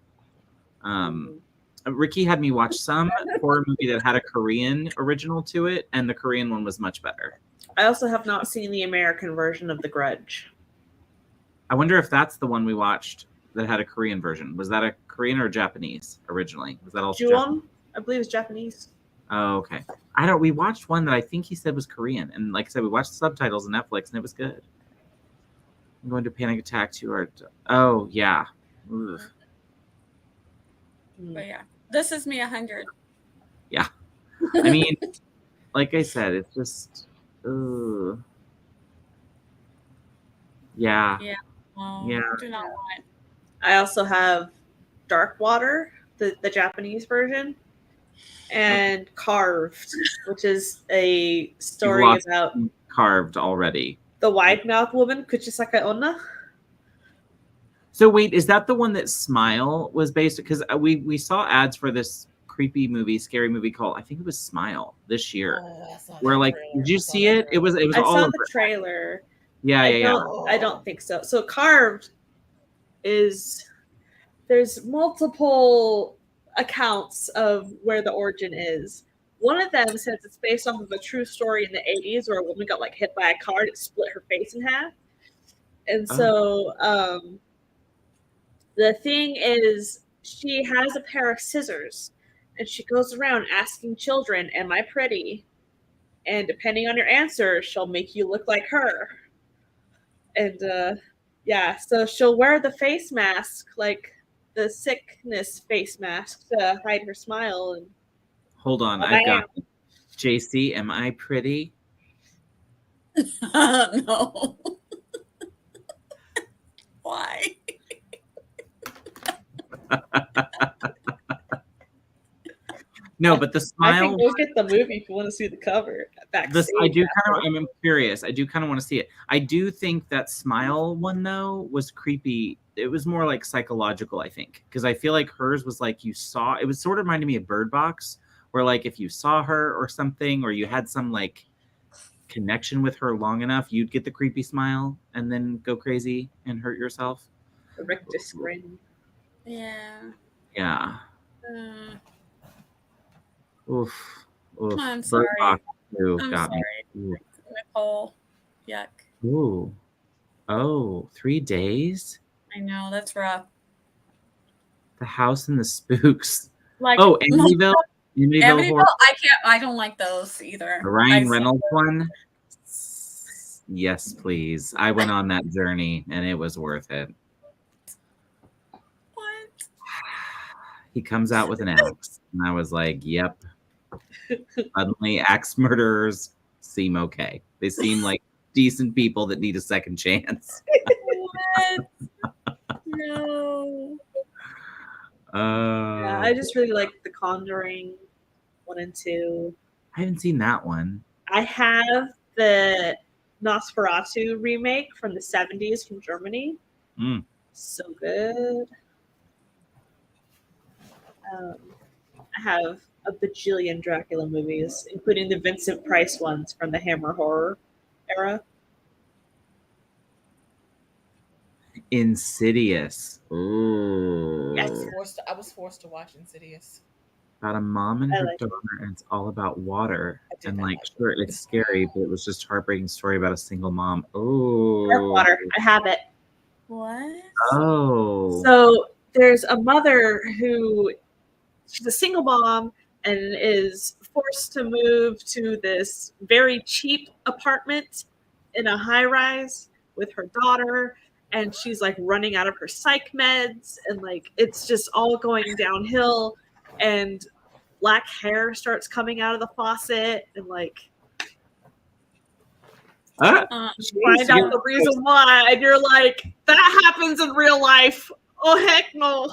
Ricky had me watch some horror movie that had a Korean original to it, and the Korean one was much better. I also have not seen the American version of The Grudge. I wonder if that's the one we watched that had a Korean version. Was that a Korean or Japanese originally? Was that also Ju-on? I believe it's Japanese. Oh, okay. We watched one that I think he said was Korean, and like I said, we watched the subtitles on Netflix, and it was good. I'm going to Panic Attack 2. Oh, yeah. Ugh. But yeah, this is me 100. Yeah. I mean, like I said, it's just, yeah. Yeah. Yeah. Do not want. I also have Dark Water, the Japanese version, and Carved, which is a story about Carved already. The wide-mouthed woman, Kuchisaka Onna. So wait, is that the one that Smile was based? Because we saw ads for this creepy movie, scary movie called, I think it was Smile this year. Where like, did you see it? It was. I all saw over. the trailer. Yeah. I don't think so. So Carved is, there's multiple accounts of where the origin is. One of them says it's based off of a true story in the 80s where a woman got like hit by a car and it split her face in half. And so the thing is, she has a pair of scissors and she goes around asking children, "Am I pretty?" And depending on your answer, she'll make you look like her. And yeah, so she'll wear the face mask, like the sickness face mask, to hide her smile. And hold on, I've got JC. Am I pretty? No. Why? No, but the Smile. I think go get the movie if you want to see the cover. I'm curious. I do kind of want to see it. I do think that Smile one though was creepy. It was more like psychological, I think, because I feel like hers was like you saw. It was sort of reminded me of Bird Box, where like if you saw her or something, or you had some like connection with her long enough, you'd get the creepy smile and then go crazy and hurt yourself. The rictus grin. Yeah. Yeah. Oof. I'm sorry. I'm sorry. Nicole. Yuck. Ooh. Oh, 3 days? I know, that's rough. The House and the Spooks. Like, Amityville? Amityville? I don't like those either. The Ryan Reynolds one? Yes, please. I went on that journey and it was worth it. What? He comes out with an axe. And I was like, yep. Suddenly, axe murderers seem okay. They seem like decent people that need a second chance. What? No. Yeah, I just really like The Conjuring 1 and 2. I haven't seen that one. I have the Nosferatu remake from the 70s from Germany. So good. I have a bajillion Dracula movies, including the Vincent Price ones from the Hammer horror era. Insidious. Ooh. Yes. I was forced to watch Insidious. About a mom and her daughter, and it's all about water. And like, sure, it's scary, but it was just a heartbreaking story about a single mom. Oh, Water. I have it. What? Oh. So there's a mother who, she's a single mom and is forced to move to this very cheap apartment in a high rise with her daughter. And she's like running out of her psych meds, and like it's just all going downhill. And black hair starts coming out of the faucet, and like you find out the reason why, and you're like, that happens in real life. Oh heck no!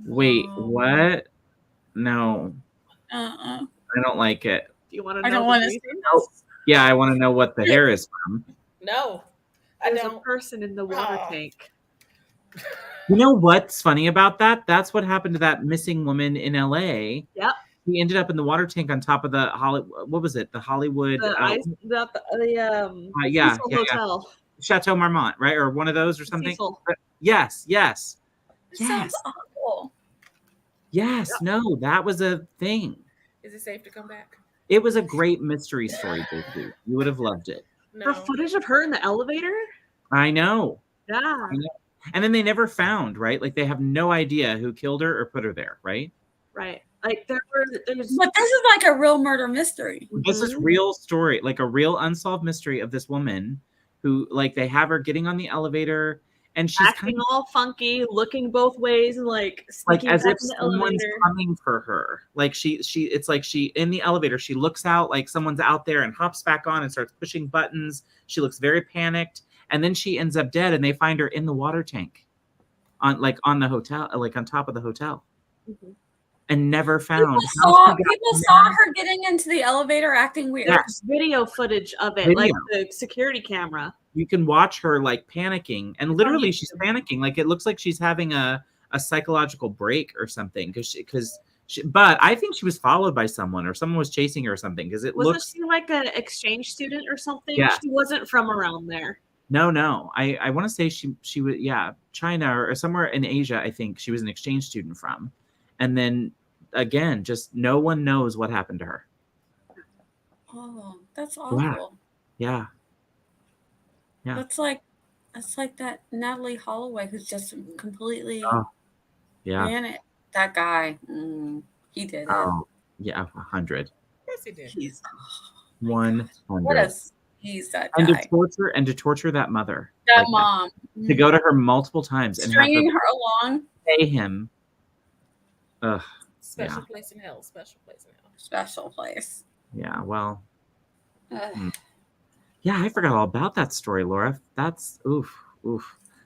Wait, what? No, I don't like it. Do you want to know? I don't want to see this. Yeah, I want to know what the hair is from. No. There's a person in the water tank. You know what's funny about that? That's what happened to that missing woman in LA. Yep. He ended up in the water tank on top of the what was it? The Hollywood Cecil Hotel. Chateau Marmont, right? Or one of those or something. Cecil. Yes. It sounds awful. Yes. No, that was a thing. Is it safe to come back? It was a great mystery story, JC. You would have loved it. The footage of her in the elevator? I know. Yeah. And then they never found, right? Like they have no idea who killed her or put her there, right? Right. Like there's But this is like a real murder mystery. This is real story, like a real unsolved mystery of this woman who, like, they have her getting on the elevator and she's acting all funky, looking both ways, and like as if someone's coming for her. Like it's like she in the elevator, she looks out like someone's out there and hops back on and starts pushing buttons. She looks very panicked, and then she ends up dead, and they find her in the water tank, on the hotel, like on top of the hotel, and never found. People saw her getting into the elevator acting weird. There's video footage of it, like the security camera. You can watch her like panicking, and literally she's panicking. Like it looks like she's having a psychological break or something. But I think she was followed by someone, or someone was chasing her or something. Because wasn't she like an exchange student or something? Yeah. She wasn't from around there. No. I want to say she was China or somewhere in Asia. I think she was an exchange student from, and then again, just no one knows what happened to her. Oh, that's awful. Yeah. That's like that Natalie Holloway who's just completely ran it. That guy, he did it. Oh, yeah, 100. Yes, he did. He's 100. He's that and guy. To torture that mother, that mom, to go to her multiple times and stringing her along, pay him. Special place in hell. Special place in hell. Special place. Yeah. Well. Yeah, I forgot all about that story, Laura. That's oof.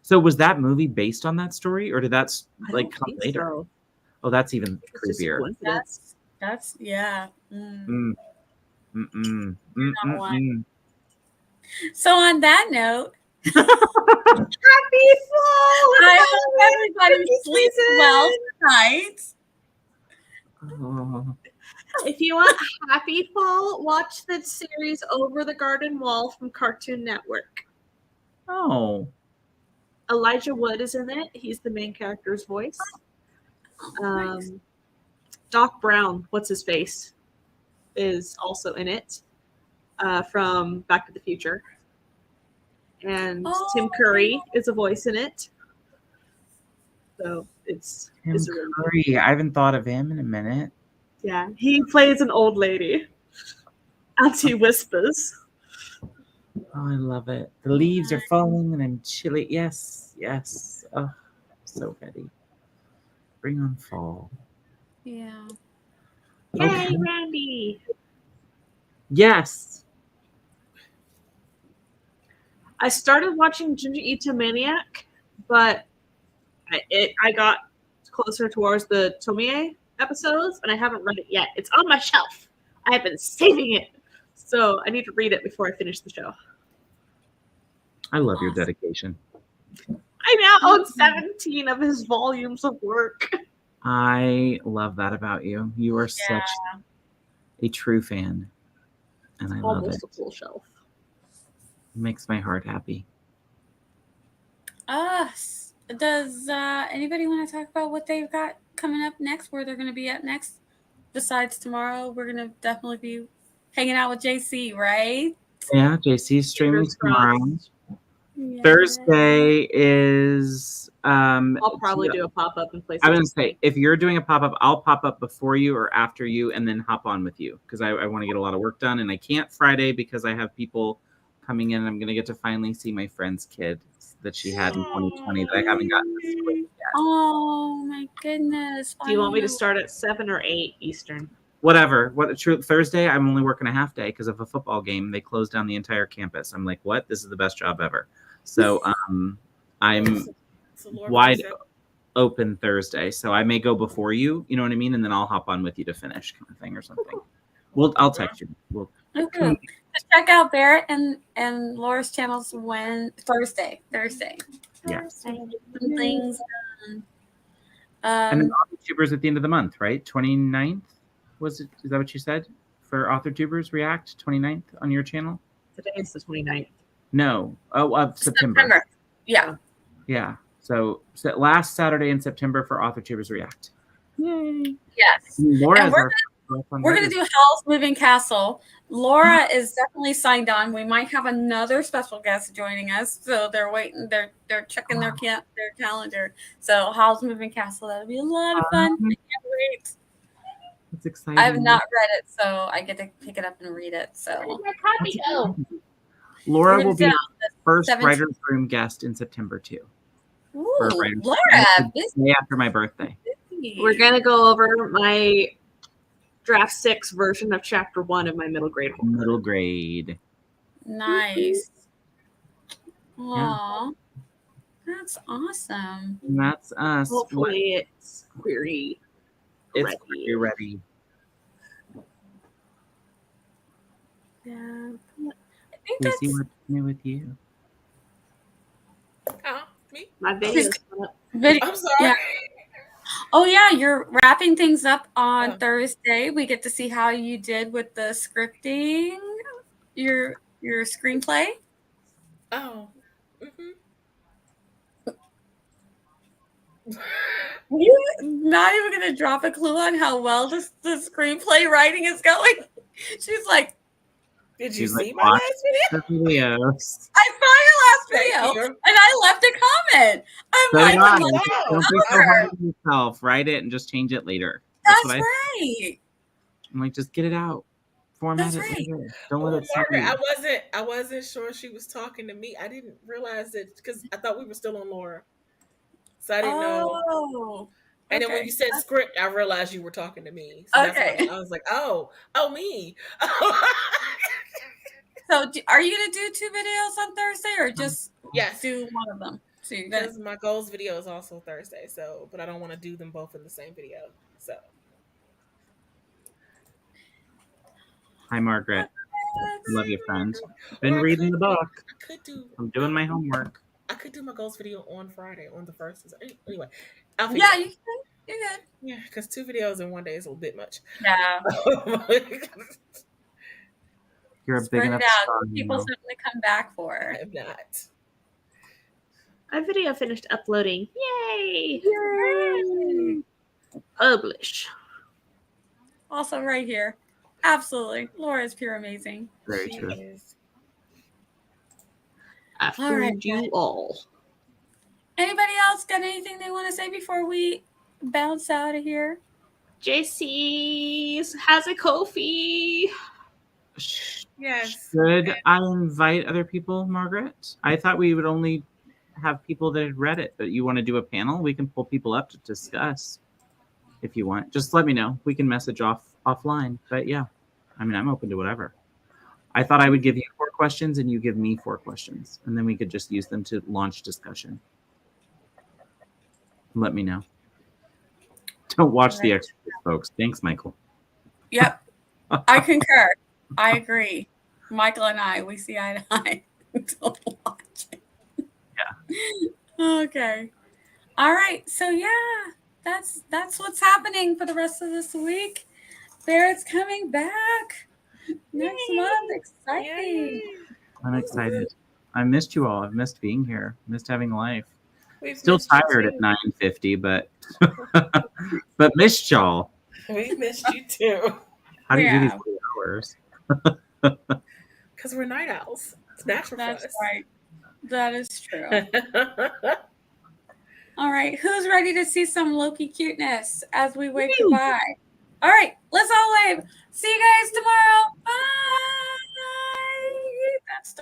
So was that movie based on that story, or did that like come later? So. Oh, that's even creepier. That's yeah. So on that note, happy fall! I hope everybody sleeps well tonight. Oh. If you want happy fall, watch the series Over the Garden Wall from Cartoon Network. Oh. Elijah Wood is in it. He's the main character's voice. Nice. Doc Brown, what's his face, is also in it from Back to the Future. And Tim Curry is a voice in it. So it's Tim Curry. I haven't thought of him in a minute. Yeah, he plays an old lady. Auntie Whispers. Oh, I love it. The leaves are falling and I'm chilly. Yes. Oh, so ready. Bring on fall. Yeah. Okay. Yay, Randy. Yes. I started watching Ginger Ito Maniac, but I got closer towards the Tomie episodes, and I haven't read it yet. It's on my shelf. I have been saving it, so I need to read it before I finish the show. I love your dedication. I now own 17 of his volumes of work. I love that about you. You are such a true fan, and I love it. Almost a full shelf. It makes my heart happy. Does anybody want to talk about what they've got coming up next, where they're going to be at next? Besides tomorrow, we're going to definitely be hanging out with JC, right? Yeah, JC's streaming tomorrow. Yeah. Thursday is I'll probably do a pop-up in place. I was going to say, if you're doing a pop-up, I'll pop up before you or after you and then hop on with you, because I want to get a lot of work done, and I can't Friday because I have people coming in, and I'm going to get to finally see my friend's kid that she had in 2020 that I haven't gotten to see yet. Oh my goodness. Do you want me to start at 7 or 8 Eastern? Whatever. Thursday, I'm only working a half day because of a football game. They closed down the entire campus. I'm like, what? This is the best job ever. So I'm wide open Thursday. So I may go before you, you know what I mean? And then I'll hop on with you to finish kind of thing or something. I'll text you. Okay. Check out Barrett and Laura's channels Thursday. Yeah. Some things. And then YouTubers at the end of the month, right? 29th? Is that what you said? For AuthorTubers React 29th on your channel? Today is the 29th. No. Oh, of September. Yeah. Yeah. So last Saturday in September for AuthorTubers React. Yay. Yes. Laura And we're going to do Hell's Moving Castle. Laura is definitely signed on. We might have another special guest joining us. So they're waiting. They're checking their calendar. So Hell's Moving Castle, that'll be a lot of fun. I can't wait. It's exciting. I have not read it, so I get to pick it up and read it. So my copy go? Laura will be the our first 17th. writer's room guest in September too. Ooh, Laura, the day after my birthday. We're gonna go over my draft 6 version of chapter 1 of my middle grade horror. Middle grade. Nice. Aw, that's awesome. And that's us. Hopefully it's query. It's query ready. Yeah. I think We see what's new with you. Me? My video's up. I'm sorry. Yeah. Oh yeah, you're wrapping things up on Oh. Thursday. We get to see how you did with the scripting, your screenplay. Oh. Mm-hmm. You're not even gonna drop a clue on how well the screenplay writing is going. She's like, Did you She's see like, my watch last video? the videos. I saw your last Thank video, you. and I left a comment. I'm So like, did I. I'm like, wow. Don't be so hard on yourself. Write it and just change it later. that's what right. I'm like, just get it out. Format That's it right. later. Don't Well, let it sit Margaret, you. I wasn't sure she was talking to me. I didn't realize it because I thought we were still on Laura, so I didn't know. Oh, And then when okay. you said script, I realized you were talking to me. So that's Okay. why I was like, oh, me. So, are you gonna do 2 videos on Thursday, or just Yes, do one of them? So you're gonna. because my goals video is also Thursday. So, but I don't want to do them both in the same video. So, Hi, Margaret. Love you, friend. Been Or I reading the could- book. I could do. I'm doing my homework. I could do my goals video on Friday, on the 1st. Anyway, I'll figure Yeah, it out. you can. You're good. Yeah, because 2 videos in one day is a bit much. Yeah. You're a big Spread enough it out. star. Give You people know. something to come back I for. am not. My video finished uploading. Yay! Yay! Publish. Also, right here. Absolutely. Laura is pure amazing. Very She true. is. I All right, fooled you all. Anybody else got anything they want to say before we bounce out of here? JC's has a Ko-fi. Yes. Should I invite other people, Margaret? I thought we would only have people that had read it, but you want to do a panel? We can pull people up to discuss if you want. Just let me know. We can message offline. But yeah, I mean, I'm open to whatever. I thought I would give you 4 questions and you give me 4 questions, and then we could just use them to launch discussion. Let me know. Don't watch The Exorcist, folks. Thanks, Michael. Yep. I concur. I agree. Michael and I, we see eye to eye. Don't watch it. Yeah. Okay. All right. So yeah, that's what's happening for the rest of this week. Barrett's coming back next month. Exciting. Yay. I'm excited. I missed you all. I've missed being here. Missed having life. We've Still missed you tired too. at 9:50, but missed y'all. We missed you too. How do you do these Yeah. 2 hours? Because we're night owls. It's natural That's for us. right. That is true. All right. Who's ready to see some Loki cuteness as we wave goodbye? All right. Let's all wave. See you guys tomorrow. Bye. That's